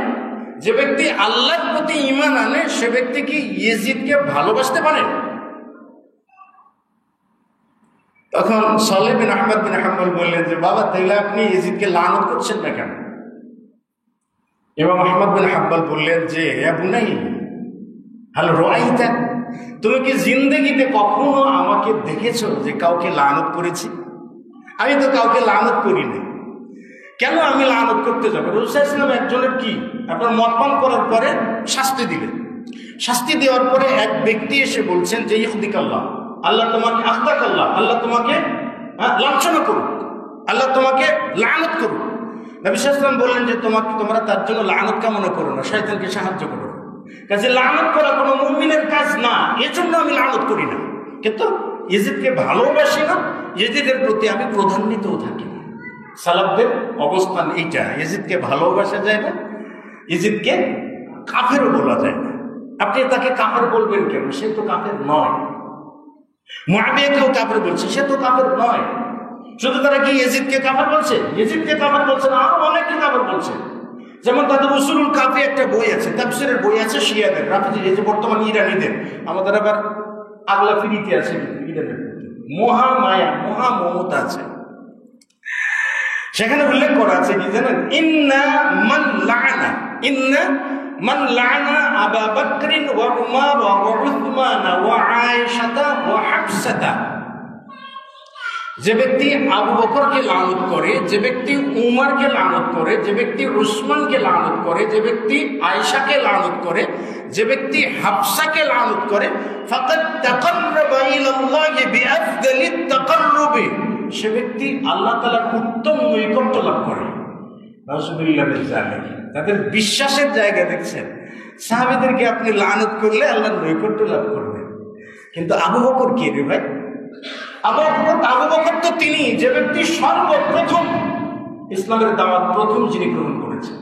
যে ব্যক্তি আল্লাহর প্রতি ঈমান আনে, সে ব্যক্তি কি ইয়েজিদকে ভালোবাসতে পারে? তখন সালেহ বিন আহমদ বিন হাম্বল বললেন যে বাবা, তাহলে আপনি ইয়েজিদকে লানত করছেন না কেন? ইমাম আহমদ বিন হাম্বল বললেন যে ইয়া বুনাই হাল রাআইতা, তুমি কি জিন্দেগিতে কখনো আমাকে দেখেছো যে কাউকে লানত করেছি? আমি তো কাউকে লানত করি না। কেন আমি লানত করতে যাবো? রাসূল সাল্লাল্লাহু আলাইহি ওয়াসাল্লাম একজনের কি আপনার মদ পান করার পরে শাস্তি দিলেন, শাস্তি দেওয়ার পরে এক ব্যক্তি এসে বলছেন যে ইখদিকাল্লাহ, আল্লাহ তোমাকে আখদাকাল্লাহ, আল্লাহ তোমাকে লাঞ্ছনা করুক, আল্লাহ তোমাকে লানত করুক। নবী সাল্লাল্লাহু আলাইহি ওয়াসাল্লাম বললেন যে তোমরা তার জন্য লানত কামনা করো না, শয়তানকে সাহায্য করো। কাজে লানত করা কোনো মুমিনের কাজ না, এজন্য আমি লানত করি না। কিন্তু ইয়েজিদকে ভালোবাসি না, ইয়েজিদের প্রতি আমি প্রধান্বিতও থাকি না। সালাফদের অবস্থান এইটা, ইয়েজিদকে ভালোবাসা যায় না, ইয়েজিদকে কাফেরও বলা যায় না। আপনি তাকে কাফের বলবেন কেন? সে তো কাফের নয়। মুআবিয়াকেও কাফের বলছে, সে তো কাফের নয়। শুধু তারা কি ইয়েজিদকে কাফের বলছে? ইয়েজিদকে কাফের বলছে না, আরো অনেকে কাফের বলছে। যেমন তাদের উসুলুল কাফি একটা বই আছে, তাফসীরের বই আছে শিয়াদের, রাফিজি, এই যে বর্তমান ইরানীদের, আমাদের আবার আগলা ফিরিতে আছে ইরানের, মহা মায়া, মহা মমতা আছে। সেখানে উল্লেখ করা আছে কি জানেন? ইন্না মান লাআনা আবা বকরিন ওয়া উমর ওয়া উসমান ওয়া আয়েশা ওয়া হাফসা, যে ব্যক্তি আবু বকরকে লানত করে, যে ব্যক্তি উমরকে লানত করে, যে ব্যক্তি উসমানকে লানত করে, যে ব্যক্তি আয়েশাকে লানত করে, যে ব্যক্তি হাফসাকে লানত করে, ফাকাদ তাকাররাবা ইলাল্লাহি বিআফদালিত তাকাররুবি, সে ব্যক্তি আল্লাহ তাআলার উত্তম নৈকট্য লাভ করে। নাউযুবিল্লাহি মিন যালিক। তাদের বিশ্বাসের জায়গা দেখছেন, সাহাবীদেরকে আপনি লানত করলে আল্লাহর নৈকট্য লাভ করবেন। কিন্তু আবু বকর কে রে ভাই? আবু বকর তো তিনি যে ব্যক্তি সর্বপ্রথম ইসলামের দাওয়াত প্রথম যিনি গ্রহণ করেছেন।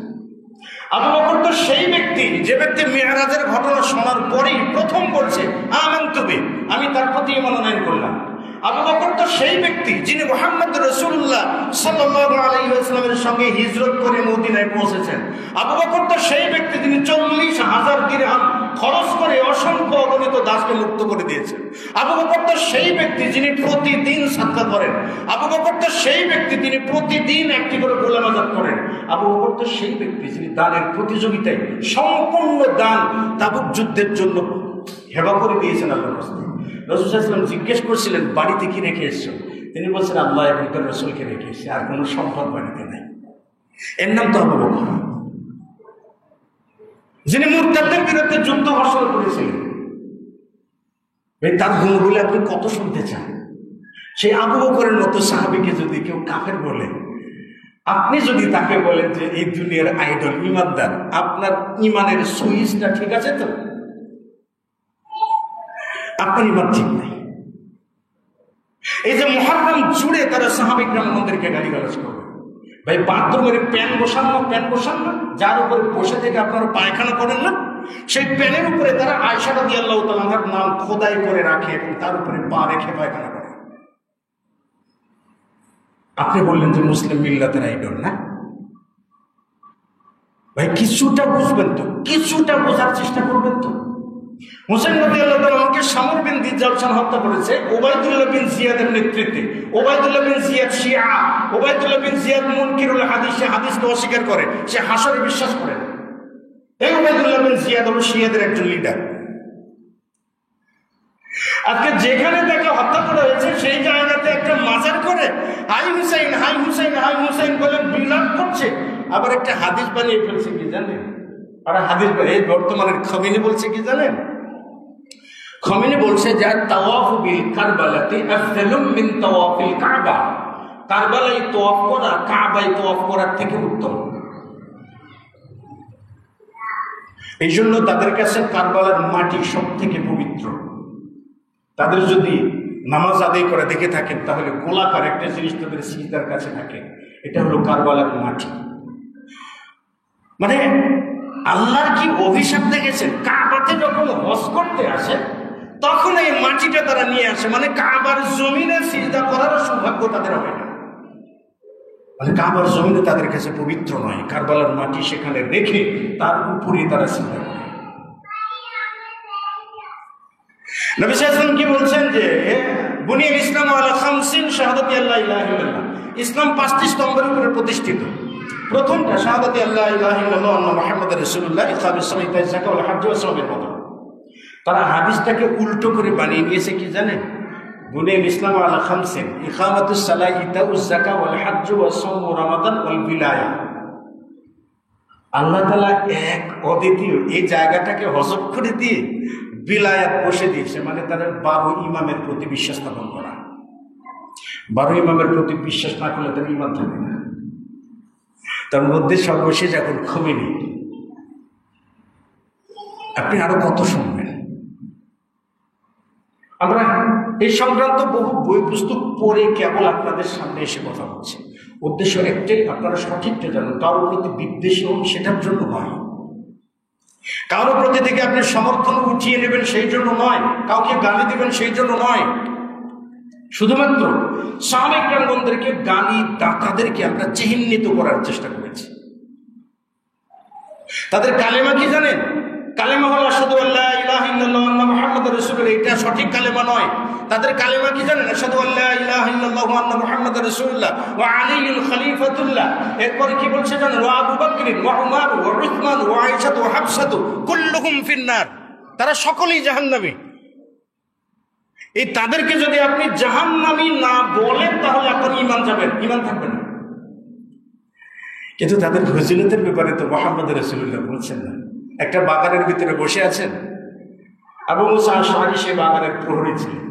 আবু বকর তো সেই ব্যক্তি যে ব্যক্তি মিরাজের ঘটনা শোনার পরেই প্রথম বলছে আমানতু বি, আমি তার প্রতি ঈমান আনয়ন করলাম। আবু বকর তো সেই ব্যক্তি যিনি মুহাম্মদ রাসূলুল্লাহ সাল্লাল্লাহু আলাইহি ওয়াসাল্লামের সঙ্গে হিজরত করে মদিনায় পৌঁছেছেন। আবু বকর তো সেই ব্যক্তি যিনি 40,000 দিরহাম খরচ করে অসংখ্য অগণিত দাসকে মুক্ত করে দিয়েছেন। আবু বকর তো সেই ব্যক্তি যিনি প্রতিদিন সাদকা করেন। আবু বকর তো সেই ব্যক্তি তিনি প্রতিদিন একটি করে গোলাম আযাদ করেন। আবু বকর তো সেই ব্যক্তি যিনি দানের প্রতিযোগিতায় সম্পূর্ণ দান তাবুক যুদ্ধের জন্য হেবা করে দিয়েছেন আল্লাহর রাসূল। রাসূল সাল্লাল্লাহু আলাইহি ওয়াসাল্লাম জিজ্ঞেস করছিলেন বাড়িতে কি রেখে এসেছো? তিনি বলছেন আল্লাহ এবং তার রাসূলকে রেখেছে, আর কোনো সম্পদ বাড়িতে নাই। এর নাম তো আবু বকর, যিনি মুরতাদদের বিরুদ্ধে যুদ্ধ ঘোষণা করেছিলেন। তার গুণগুলো আপনি কত শুনতে চান? সেই আবু বকরের মতো সাহাবীকে যদি কেউ কাফের বলে, আপনি যদি তাকে বলেন যে এই দুনিয়ার আইডল ইমানদার, আপনার ইমানের সুইচটা ঠিক আছে তো? আপনার ইমান ঠিক নাই। এই যে মুহররম জুড়ে তারা সাহাবী গ্রামগঞ্জদেরকে গালিগালাজ করবে, ভাই বাথরুমের প্যান বসান না, যার উপরে বসে থেকে আপনারা পায়খানা করেন না, সেই প্যানের উপরে তারা আয়েশা রাদিয়াল্লাহু তাআলা আনহার নাম খোদাই করে রাখে এবং তার উপরে পা রেখে পায়খানা করে। আপনি বললেন যে মুসলিম মিল্লাতের আইডল না? ভাই কিছুটা বুঝবেন তো, কিছুটা বোঝার চেষ্টা করবেন তো। হুসাইন রাদিয়াল্লাহু তাআলা আনহুকে শামর বিন দিজালসান হত্যা করেছে উবাইদুল্লাহ বিন জিয়াদের নেতৃত্বে। উবাইদুল্লাহ বিন জিয়াদ শিয়া, উবাইদুল্লাহ বিন জিয়াদ মুনকিরুল হাদিস, সে হাদিসকে অস্বীকার করে, সে হাসরে বিশ্বাস করে না। এই উবাইদুল্লাহ বিন জিয়াদ হলো শিয়াদের একজন লিডার। আজকে যেখানে তাকে হত্যা করা হয়েছে সেই জায়গাতে একটা মাজার করে হাই হুসাইন হাই হুসাইন হাই হুসাইন বলে বিলাপ করছে। আবার একটা হাদিস বানিয়ে ফেলছে কি জানেন? আর হাদিস এই বর্তমানের খমিনি বলছে কি জানেন? খমিনি বলছে যে তাওয়াফ বিল কারবালাতি আফদালু মিন তাওয়াফিল কাবা, কারবালায় তাওয়াফ করা কাবায় তাওয়াফ করার থেকে উত্তম। এই জন্য তাদের কাছে কারবালার মাটি সব থেকে পবিত্র। তাদের যদি নামাজ আদায় করে দেখে থাকেন তাহলে গোলাকার একটা জিনিস তাদের সিজদার কাছে থাকে, এটা হলো কারবালার মাটি। মানে আল্লাহর কি অভিশাপ দেখেছেন? কাবাতে যখন হজ করতে আসে তখন এই মাটিটা তারা নিয়ে আসে, মানে কাবার জমিনে সিজদা করার সৌভাগ্য তাদের হবে না। মানে কাবার জমিনে তাদের কাছে পবিত্র নয়, কারবালার মাটি সেখানে রেখে তার উপরে তারা সিজদা করে। নবী সাল্লাল্লাহু আলাইহি ওয়াসাল্লাম কি বলছেন যে বুনিয়াল ইসলাম আলা খামসিন শাহাদাতি আল্লা ইলাহা ইল্লাল্লাহ, ইসলাম 5টি স্তম্ভের উপরে প্রতিষ্ঠিত। প্রথমটা শাহাদাতি আল্লা ইলাহা ইল্লাল্লাহ ওয়া আন্না মুহাম্মাদুর রাসূলুল্লাহ, ইকামিস সালাতি ওয়া যাকাত ওয়াল হজ্জ ওয়া সাওমের মতো। তারা হাদিসটাকে উল্টো করে বানিয়ে নিয়েছে কি জানেন? বুনিয়াল ইসলাম আলা খামসিন, ইকামাতুস সালাহ, ইতাউজ যাকাত ওয়াল হজ্জ ওয়া সাওম ওয়া রমাদান ওয়াল বিলায়া। আল্লাহ তাআলা এক অদ্বিতীয়, এই জায়গাটাকে হযফ করে দিয়ে বিলায়াত বসে দিয়েছে, মানে তাদের 12 ইমামের প্রতি বিশ্বাস স্থাপন করা। 12 ইমামের প্রতি বিশ্বাস না করলে তার ইমান থাকে না। তার মধ্যে সর্বশেষ এখন খমেনি। আপনি আরো কত শুনবেন? আমরা এই সংক্রান্ত বহু বই পুস্তক পড়ে কেবল আপনাদের সামনে এসে কথা বলছি। উদ্দেশ্য একটাই, আপনারা সঠিকটা জানেন। কারোর প্রতি বিদ্বেষী হন সেটার জন্য নয়, কারো প্রতি থেকে আপনি সমর্থন উঠিয়ে নেবেন সেই জন্য নয়, কাউকে গালি দিবেন সেই জন্য নয়। শুধুমাত্র সাহাবায়ে কেরামগণদেরকে গালি ডাকাদেরকে আমরা চিহ্নিত করার চেষ্টা করেছি। তাদের কালেমা কি জানেন? কালেমা হলো আশহাদু আল্লা ইলাহা ইল্লাল্লাহ ওয়া আন্না মুহাম্মাদুর রাসূলুল্লাহ। এটা সঠিক কালেমা নয়। তাদের কালেমা কি জানেন? আশহাদু আল্লা ইলাহা ইল্লাল্লাহ ওয়া আন্না মুহাম্মাদুর রাসূলুল্লাহ ওয়া আলীউল খলিফাতুল্লাহ। এরপর কি বলছে জানেন? ওয়া আবু বকর ওয়া উমর ওয়া উসমান ওয়া আয়েশা ওয়া হাফসা কুল্লুহুম ফিন্নার। তারা সকলেই জাহান্নামী। এই তাদেরকে যদি আপনি জাহান্নামী না বলেন তাহলে আপনার ঈমান যাবেন, ঈমান থাকবে না। কিন্তু তাদের ফজিলতের ব্যাপারে তো মুহাম্মদুর রাসূলুল্লাহ বলছেন না। একটা বাগানের ভিতরে বসে আছেন, আবু মুসা আশআরী সে বাগানের প্রহরী ছিলেন।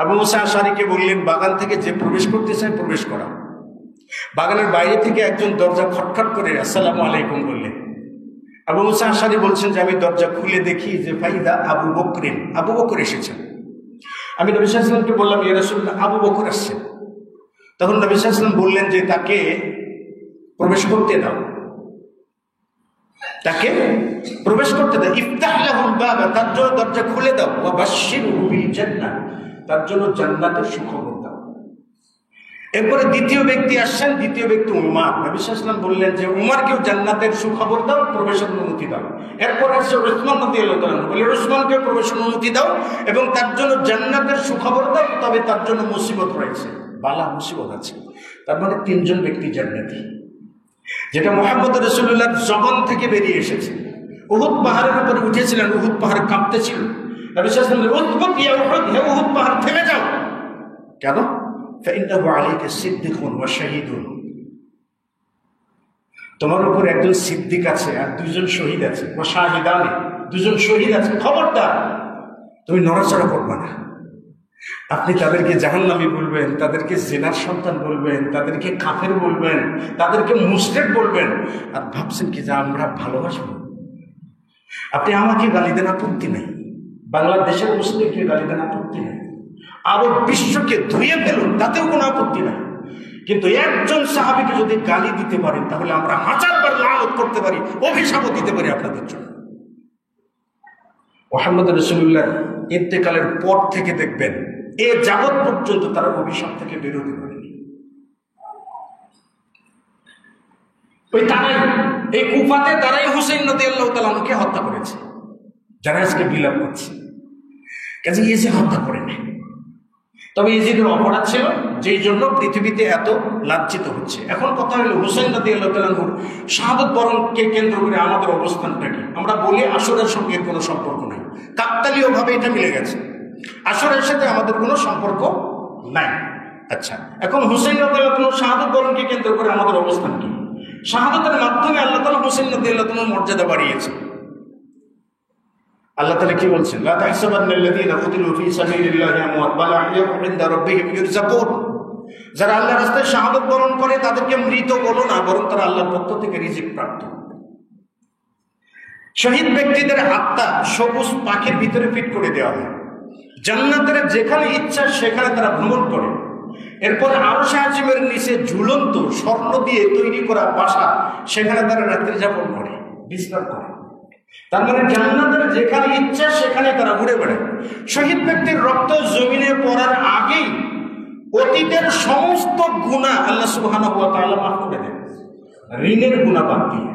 আবু মুসা আশআরীকে বললেন বাগান থেকে যে প্রবেশ করতে চায় প্রবেশ করা। বাগানের বাইরে থেকে একজন দরজা খটখট করে আসসালামু আলাইকুম বললেন। আবু মুসা আশআরী বলছেন যে আমি দরজা খুলে দেখি যে ফাইদা আবু বকরিন, আবু বকর এসেছেন। আমি নবী সাল্লাল্লাহু আলাইহি ওয়াসাল্লামকে বললাম, ইয়া রাসূলুল্লাহ আবু বকর আসছেন। তখন নবী সাল্লাল্লাহু আলাইহি ওয়াসাল্লাম বললেন যে তাকে প্রবেশ করতে দাও, তাকে প্রবেশ করতে দাও। ইফতাহ লাহুল বাব, তার জন্য দরজা খুলে দাও। ওয়া বাশশিরহু বিল জান্নাহ, তার জন্য জান্নাতের সুখবর দাও। এরপরে দ্বিতীয় ব্যক্তি আসছেন, দ্বিতীয় ব্যক্তি উমর। নবী সাল্লাল্লাহু আলাইহি ওয়াসাল্লাম বললেন যে উমরকেও জান্নাতের সুখবর দাও, প্রবেশের অনুমতি দাও। এরপর আসছে উসমান রাদিয়াল্লাহু তাআলা, বলে উসমানকে প্রবেশের অনুমতি দাও এবং তার জন্য জান্নাতের সুখবর দাও, তবে তার জন্য মুসিবত রয়েছে, বালা মুসিবত আছে। তার মানে 3 জন ব্যক্তি জান্নাতি, যেটা মুহাম্মদুর রাসূলুল্লাহর জবান থেকে বেরিয়ে এসেছে। উহুদ পাহাড়ের উপরে উঠেছিলেন, উহুদ পাহাড় কাঁপতেছিল। নবী সাল্লাল্লাহু আলাইহি ওয়াসাল্লাম উতবুত ইয়া উহুদ, হে উহুদ পাহাড় থেমে যাও। কেন? ফাইন্নাহু আলাইকা সিদ্দিকুন ওয়া শাহীদুন, তোমার উপর একজন সিদ্দিক আছে আর দুইজন শহীদ আছে, ওয়া শাহিদানি, দুজন শহীদ আছে, খবরদার তুমি নড়াচড়া করবে না। আপনি তাদেরকে জাহান্নামী বলবেন, তাদেরকে জেনার সন্তান বলবেন, তাদেরকে কাফের বলবেন, তাদেরকে মুশরিক বলবেন, আর ভাবছেন কি যে আমরা ভালোবাসবো। আপনি আমাকে গালি দেন, আপত্তি নেই, বাংলাদেশের মুসলিমকে গালি দেন, আপত্তি নেই, আরো বিশ্বকে ধুয়ে ফেলুন, তাতেও কোনো আপত্তি নাই। কিন্তু একজন সাহাবীকে যদি গালি দিতে পারেন তাহলে আমরা হাজারবার লানত করতে পারি, অভিশাপও দিতে পারি আপনাদের জন্য। মুহাম্মদ রাসূলুল্লাহ ইন্তেকালের পর থেকে দেখবেন এ যাবৎ পর্যন্ত তারা অভিশাপ থেকে বেরোতে পারেনি। ওই তারাই, এই কুফাতে তারাই হুসাইন রাদিয়াল্লাহু তাআলা আনহুকে হত্যা করেছে, যারা আজকে বিলাপ করছে। কাজে ইয়েজিদ হত্যা করেনি, তবে ইয়েজিদের অপরাধ ছিল যেই জন্য পৃথিবীতে এত লাঞ্ছিত হচ্ছে। এখন কথা হলো হুসাইন রাদিয়াল্লাহু তাআলা আনহুর শাহাদাত বরণকে কেন্দ্র করে আমাদের অবস্থানটা কি? আমরা বলি আসরের সঙ্গে কোনো সম্পর্ক নেই, কাকতালীয় ভাবে এটা মিলে গেছে, আসরের সাথে আমাদের কোনো সম্পর্ক নাই। আচ্ছা, এখন হুসাইন রাদিয়াল্লাহু তাআলা শাহাদাত বরণকে কেন্দ্র করে আমাদের অবস্থান কি? শাহাদাতের মাধ্যমে আল্লাহ তাআলা হুসাইন রাদিয়াল্লাহু তাআলার মর্যাদা বাড়িয়েছে। আল্লাহ তাআলা কি বলছেন? লা তাহসাবান্নাল্লাযীনা কুতিলু ফী সাবিলিল্লাহি আমওয়াত বাল আহইয়াউ ইনদা রাব্বিহিম ইরযাকুন। যারা আল্লাহর রাস্তায় শাহাদাত বরণ করে তাদেরকে মৃত বলো না, বরং তারা আল্লাহর পক্ষ থেকে রিজিক প্রাপ্ত। শহীদ ব্যক্তিদের আত্মা সবুজ পাখির ভিতরে ফিট করে দেওয়া হয়, জান্নাতের যেখানে ইচ্ছা সেখানে তারা ভ্রমণ করে। এরপর আরশে আজিমের নিচে ঝুলন্ত স্বর্ণ দিয়ে তৈরি করা বাসা, সেখানে তারা রাত্রি যাপন করে, বিশ্রাম করে। তার মানে জান্নাতের যেখানে ইচ্ছা সেখানে তারা ঘুরে বেড়ায়। শহীদ ব্যক্তির রক্ত জমিনে পড়ার আগেই অতীতের সমস্ত গুনাহ আল্লাহ সুবহানাহু ওয়া তাআলা মাফ করে দেন, ঋণের গুনাহ বাদ দিয়ে।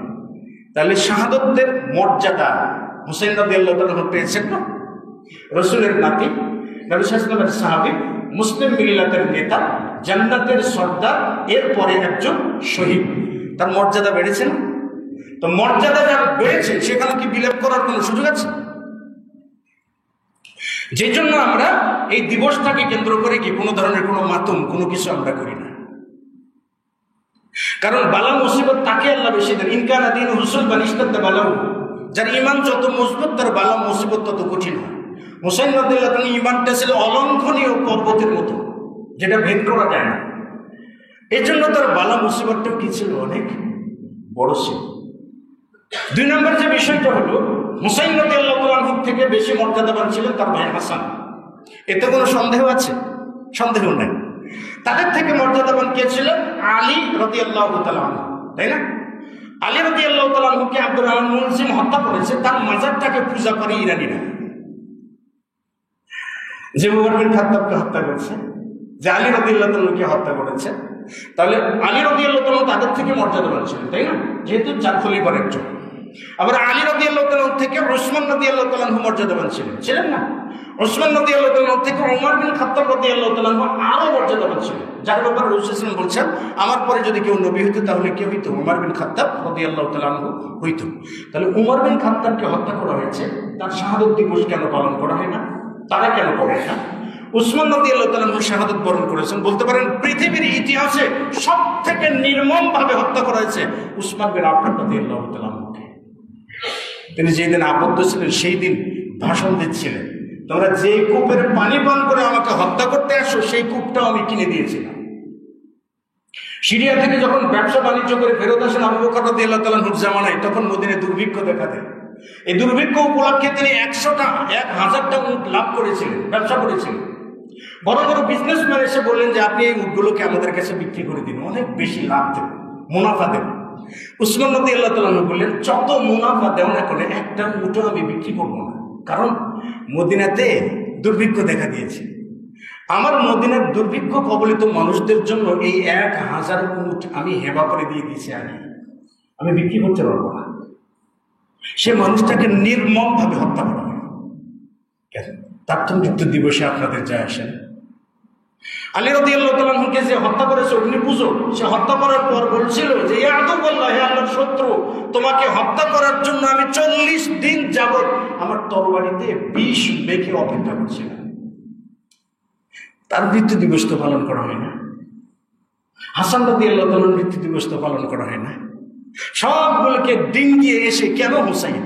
তাহলে শাহাদাতের মর্যাদা হুসাইন রাদিয়াল্লাহু তাআলা পেয়েছেন না? রাসূলের নাতি, নবী সাল্লাল্লাহু আলাইহি ওয়াসাল্লামের সাহাবী, মুসলিম মিল্লাতের নেতা, জান্নাতের সর্দার, এরপরে একজন শহীদ, তার মর্যাদা বেড়েছে না? তো মর্যাদা যার বেড়েছে সেখানে কি বিলাপ করার কোনো সুযোগ আছে? যে জন্য আমরা এই দিবসটাকে কেন্দ্র করে কি কোনো ধরনের কোনো মাতম কোনো কিছু আমরা করি না। কারণ বালা মুসিবত তাকে আল্লাহ বেশি দেন, ইনকানা দীন হুসুল বানিস্তাতে বালাউ, যার ইমান যত মজবুত তার বালা মুসিবত তত কঠিন হয়। হুসাইন রাদিয়াল্লাহু তাআলা ইমানটা ছিল অলঙ্ঘনীয় পর্বতের মতো, যেটা ভেদ করা যায় না। এই জন্য তার বালা মুসিবতটাও কি ছিল? অনেক বড় ছিল। দুই নম্বর যে বিষয়টা হলো, হুসাইন রাদিয়াল্লাহু তাআলা আনহু থেকে বেশি মর্যাদাবান ছিলেন তার ভাই হাসান। এতে কোনো সন্দেহ আছে? সন্দেহ নাই। তাদের থেকে মর্যাদাবান কে ছিলেন? আলী রাদিয়াল্লাহু তাআলা আনহু, তাই না? আলী রাদিয়াল্লাহু তাআলা আনহুকে আব্দুর রহমান মুলজিম হত্যা করেছে, তার মাজারটাকে পূজা করে ইরানিরা। যে উমর বিন খাত্তাবকে হত্যা করেছে, যে আলী রাদিয়াল্লাহু তাআলা আনহুকে হত্যা করেছে, তাহলে আলী রাদিয়াল্লাহু তাআলা তাদের থেকে মর্যাদাবান ছিলেন, তাই না? যেহেতু চার খলিফার একজন। আবার আলী রাদিয়াল্লাহু তাআলা থেকে উসমান রাদিয়াল্লাহু তাআলা আনহু মর্যাদাবান ছিলেন না? উসমান রাদিয়াল্লাহু তাআলা থেকে ওমর বিন খাত্তাব রাদিয়াল্লাহু তাআলা আনহু আরো মর্যাদাবান ছিলেন, যার ব্যাপারে রাসূল সাল্লাল্লাহু আলাইহি ওয়াসাল্লাম বলছেন, আমার পরে যদি কেউ নবী হইতো তাহলে কে হইতো? ওমর বিন খাত্তাব রাদিয়াল্লাহু তাআলা আনহু হইতো। তাহলে ওমর বিন খাত্তাবকে হত্যা করা হয়েছে, তার শাহাদাত দিবস কেন পালন করা হয় না? তারা কেন করে না? উসমান রাদিয়াল্লাহু তাআলা আনহু শাহাদাত বরণ করেছেন, বলতে পারেন পৃথিবীর ইতিহাসে সবথেকে নির্মম ভাবে হত্যা করা হয়েছে উসমান বিন আফফান রাদিয়াল্লাহু তাআলা আনহুকে। তিনি যেই দিন আবদ্ধ ছিলেন সেই দিন ভাষণ দিচ্ছিলেন, তোমরা যে কূপের পানি পান করে আমাকে হত্যা করতে আসো সেই কূপটাও আমি কিনে দিয়েছিলাম। সিরিয়া থেকে যখন ব্যবসা বাণিজ্য করে ফেরত আসেন আবু বকর রাদিয়াল্লাহু তাআলা আনহুর জামানায়, তখন মদিনায় দুর্ভিক্ষ দেখা দেয়। এই দুর্ভিক্ষ উপলক্ষে তিনি 1000টা উট লাভ করেছিলেন, ব্যবসা করেছিলেন। বড় বড় বিজনেসম্যান এসে বললেন যে আপনি এই উটগুলোকে আমাদের কাছে বিক্রি করে দিন, অনেক বেশি লাভ দেবেন, মুনাফা দেবেন। উসমান রাদিয়াল্লাহু তাআলা আনহু বললেন, যত মুনাফা দেও না কেন একটা উটও আমি বিক্রি করবো না, কারণ মদিনাতে দুর্ভিক্ষ দেখা দিয়েছে। আমার মদিনার দুর্ভিক্ষ কবলিত মানুষদের জন্য এই 1000 উট আমি হেবা করে দিয়ে দিয়েছি, আমি বিক্রি করতে পারবো না। সে মানুষটাকে নির্মম ভাবে হত্যা করা হয়। তার তো মৃত্যু দিবসে আপনাদের যায় আসেন। আলী রাদিয়াল্লাহু তাআলা আনহুকে যে হত্যা করেছে অগ্নি পূজক, সে হত্যা করার পর বলছিল যে ইয়া আদুওয়াল্লাহ, হে আল্লাহর শত্রু, তোমাকে হত্যা করার জন্য আমি 40 দিন যাবত আমার তরবারিতে বিষ মেখে অপেক্ষা করছিলাম। তার মৃত্যু দিবস তো পালন করা হয় না। হাসান রাদিয়াল্লাহু তাআলার মৃত্যু দিবস তো পালন করা হয় না। সবগুলোকে দিন দিয়ে এসে কেন হুসাইন,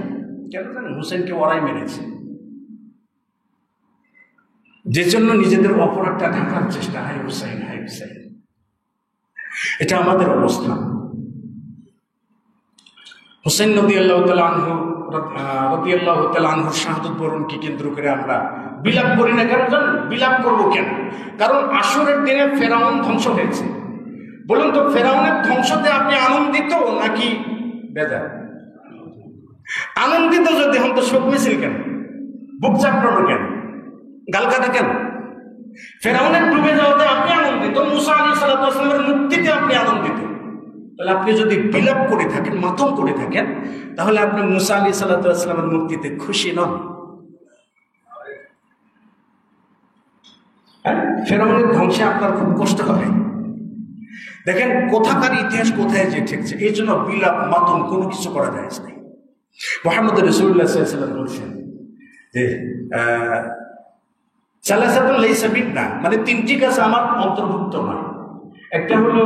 কেন জানেন? হুসাইনকে ওরাই মেরেছে, যে জন্য নিজেদের অপরাধটা ঢাকার চেষ্টা, হাই হুসাইন হাই হুসাইন। এটা আমাদের অবস্থা। হুসাইন রাদিয়াল্লাহু তাআলা আনহুর শাহাদাত বরণকে কেন্দ্র করে আমরা বিলাপ করি না কেন জানেন? বিলাপ করবো কেন? কারণ আশুরের দিনে ফেরাউন ধ্বংস হয়েছে। বলুন তো, ফেরাউনের ধ্বংসতে আপনি আনন্দিত নাকি বেজার? আনন্দিত যদি হন তো শোক মিছিল কেন, বুক চাপড়ানো কেন, গাল কাটা কেন? ফেরাউনের ডুবে যাওয়াতে আপনি আনন্দিত, মুসা আলাইহিস সালাতু ওয়াস সালামের মুক্তিতে আপনি আনন্দিত। তাহলে আপনি যদি বিলাপ করে থাকেন, মাতম করে থাকেন, তাহলে আপনি মুসা আলাইহিস সালাতু ওয়াস সালামের মুক্তিতে খুশি নন। ফেরাউনের ধ্বংসে আপনার খুব কষ্ট হবে। দেখেন কোথাকার ইতিহাস কোথায় যে ঠেকছে। এই জন্য বিলাপ মাতম কোনো কিছু করা যায় না। মুহাম্মদ রাসূলুল্লাহ সাল্লাল্লাহু আলাইহি ওয়াসাল্লাম বলছেন যে সালাসাতুন লাইসা মিন্না, মানে তিনটি কাজ আমার অন্তর্ভুক্ত নয়। একটা হলো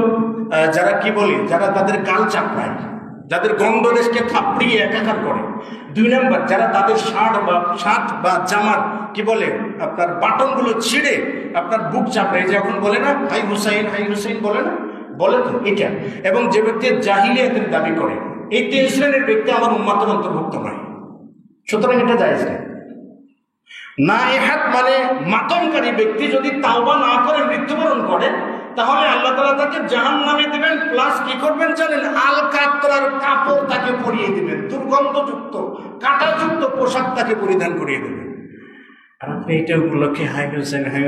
যারা কি বলে, যারা তাদের গাল চাপড়ায়, যাদের গন্ডদেশকে থাপড়িয়ে একাকার করে। 2 নম্বর, যারা তাদের শার্ট বা জামার কি বলে আপনার বাটনগুলো ছিঁড়ে আপনার বুক চাপড়ায়, যে এখন বলে না হাই হুসাইন বলে না, বলে তো এটা। এবং যে ব্যক্তি জাহিলিয়াতের দাবি করে, এই 3 শ্রেণীর ব্যক্তি আমার উম্মতের অন্তর্ভুক্ত নয়। সুতরাং এটা জায়েজ নেই। নাইহাত মানে মাতমকারী ব্যক্তি যদি তাওবা না করে মৃত্যুবরণ করে, তাহলে আল্লাহ তাআলা তাকে জাহান্নামে দিবেন, প্লাস কি করবেন জানেন? আল কাতরার কাপড় তাকে পরিয়ে দিবেন, দুর্গন্ধযুক্ত কাঁটাযুক্ত পোশাক তাকে পরিধান করিয়ে দেবেন। আর আপনি এটা উপলক্ষে হাই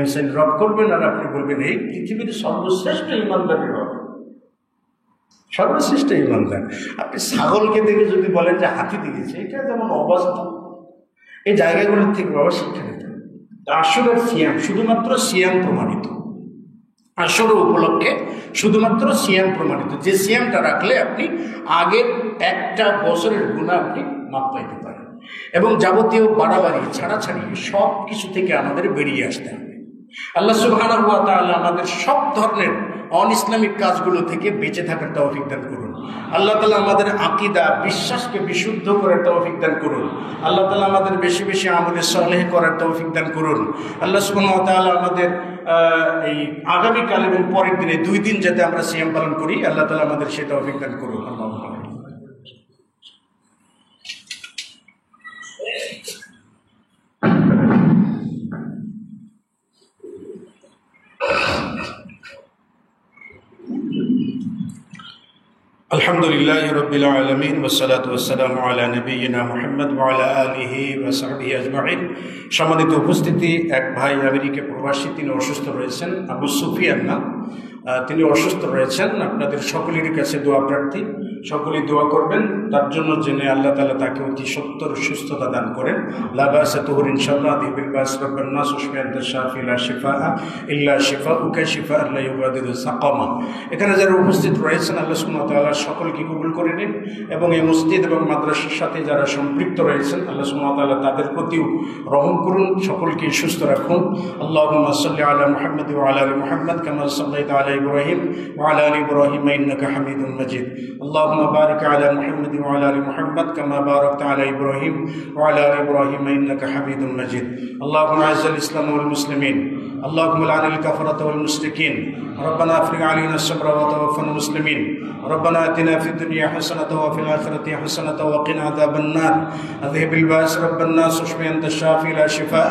হোসেন রব করবেন, আর আপনি বলবেন এই পৃথিবীর সর্বশ্রেষ্ঠ ইমানদারের রব, সর্বশ্রেষ্ঠ ইমানদার। আপনি ছাগলকে দেখে যদি বলেন যে হাতি দিয়েছে, এটা যেমন অবাস্তব। এই জায়গাগুলোর থেকে বাবা শিক্ষা নিতে হবে। আশুরার সিয়াম শুধুমাত্র সিয়াম প্রমাণিত, আশুরা উপলক্ষে শুধুমাত্র সিয়াম প্রমাণিত, যে সিয়ামটা রাখলে আপনি আগের একটা বছরের গুনাহ আপনি মাপ পাইতে পারেন। এবং যাবতীয় বাড়াবাড়ি ছাড়াছাড়ি সব কিছু থেকে আমাদের বেরিয়ে আসতে হবে। আল্লাহ সুবহানাহু ওয়া তাআলা আমাদের সব ধরনের অন ইসলামিক কাজগুলো থেকে বেঁচে থাকার তৌফিক দান করুন। আল্লাহ তাআলা আমাদের আকীদা বিশ্বাসকে বিশুদ্ধ করার তৌফিক দান করুন। আল্লাহ তাআলা আমাদের বেশি বেশি আমলে সালেহ করার তৌফিক দান করুন। আল্লাহ সুবহানাহু ওয়া তাআলা আমাদের এই আগামীকাল এবং পরের দিনে 2 দিন যাতে আমরা সিয়াম পালন করি, আল্লাহ তাআলা আমাদের সেই তৌফিক দান করুন। আলহামদুলিল্লাহ রাব্বিল আলামিন ওয়াসসালাতু ওয়াসসালামু আলা নবিয়িনা মুহাম্মদ ওয়া আলা আলিহি ওয়া সাহবিহি আজমাইন। সম্মানিত উপস্থিতি, এক ভাই আমেরিকা প্রবাসী, তিনি অসুস্থ রয়েছেন, আবু সুফিয়ান নাম, তিনি অসুস্থ রয়েছেন। আপনাদের সকলের কাছে দোয়া প্রার্থী, সকলেই দোয়া করবেন তার জন্য, জেনে আল্লাহ তাআলা তাকে অতি সত্তর সুস্থতা দান করেন। লা বাসা তুহুর ইনশাআল্লাহ, দিবিল বাস রাব্বান নাস উশফিয়ান্তা শাফি লা শিফাআ ইল্লা শিফাউকা শিফাআ লা ইউগাদিরু সাকামা। এখানে যারা উপস্থিত রয়েছেন আল্লাহ সুবহানাহু ওয়া তাআলা সকলকে কবুল করে নিন, এবং এই মসজিদ এবং মাদ্রাসার সাথে যারা সম্পৃক্ত রয়েছেন আল্লাহ সুবহানাহু ওয়া তাআলা তাদের প্রতিও রহম করুন, সকলকে সুস্থ রাখুন। আল্লাহুম্মা সাল্লি আলা মুহাম্মাদ ওয়া আলা আলি মুহাম্মাদ কামা সাল্লাইতা আলা ইব্রাহিম ওয়া আলা আলি ইব্রাহিম ইন্নাকা হামিদুম মাজিদ। اللهم بارك على محمد وعلى ال محمد كما باركت على ابراهيم وعلى ال ابراهيم انك حميد مجيد. اللهم اعز الاسلام والمسلمين، اللهم لعن الكفرة والمشركين، ربنا افرغ علينا الصبر وتوفنا مسلمين، ربنا اتنا في الدنيا حسنة وفي الآخرة حسنة وقنا عذاب النار. اذهب الباس رب الناس اشف انت الشافي لا شفاء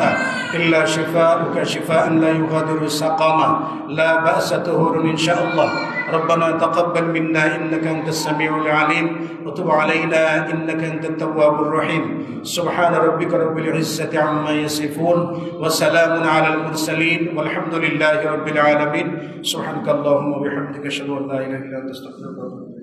الا شفاءك شفاء لا يغادر سقما لا بأس طهور ان شاء الله. ربنا تقبل منا انك انت السميع العليم وتب علينا انك انت التواب الرحيم. سبحان ربك رب العزة عما يصفون وسلام على المرسلين والحمد لله رب العالمين. سبحانك اللهم وبحمدك اشهد ان لا اله الا انت استغفرك واتوب اليك.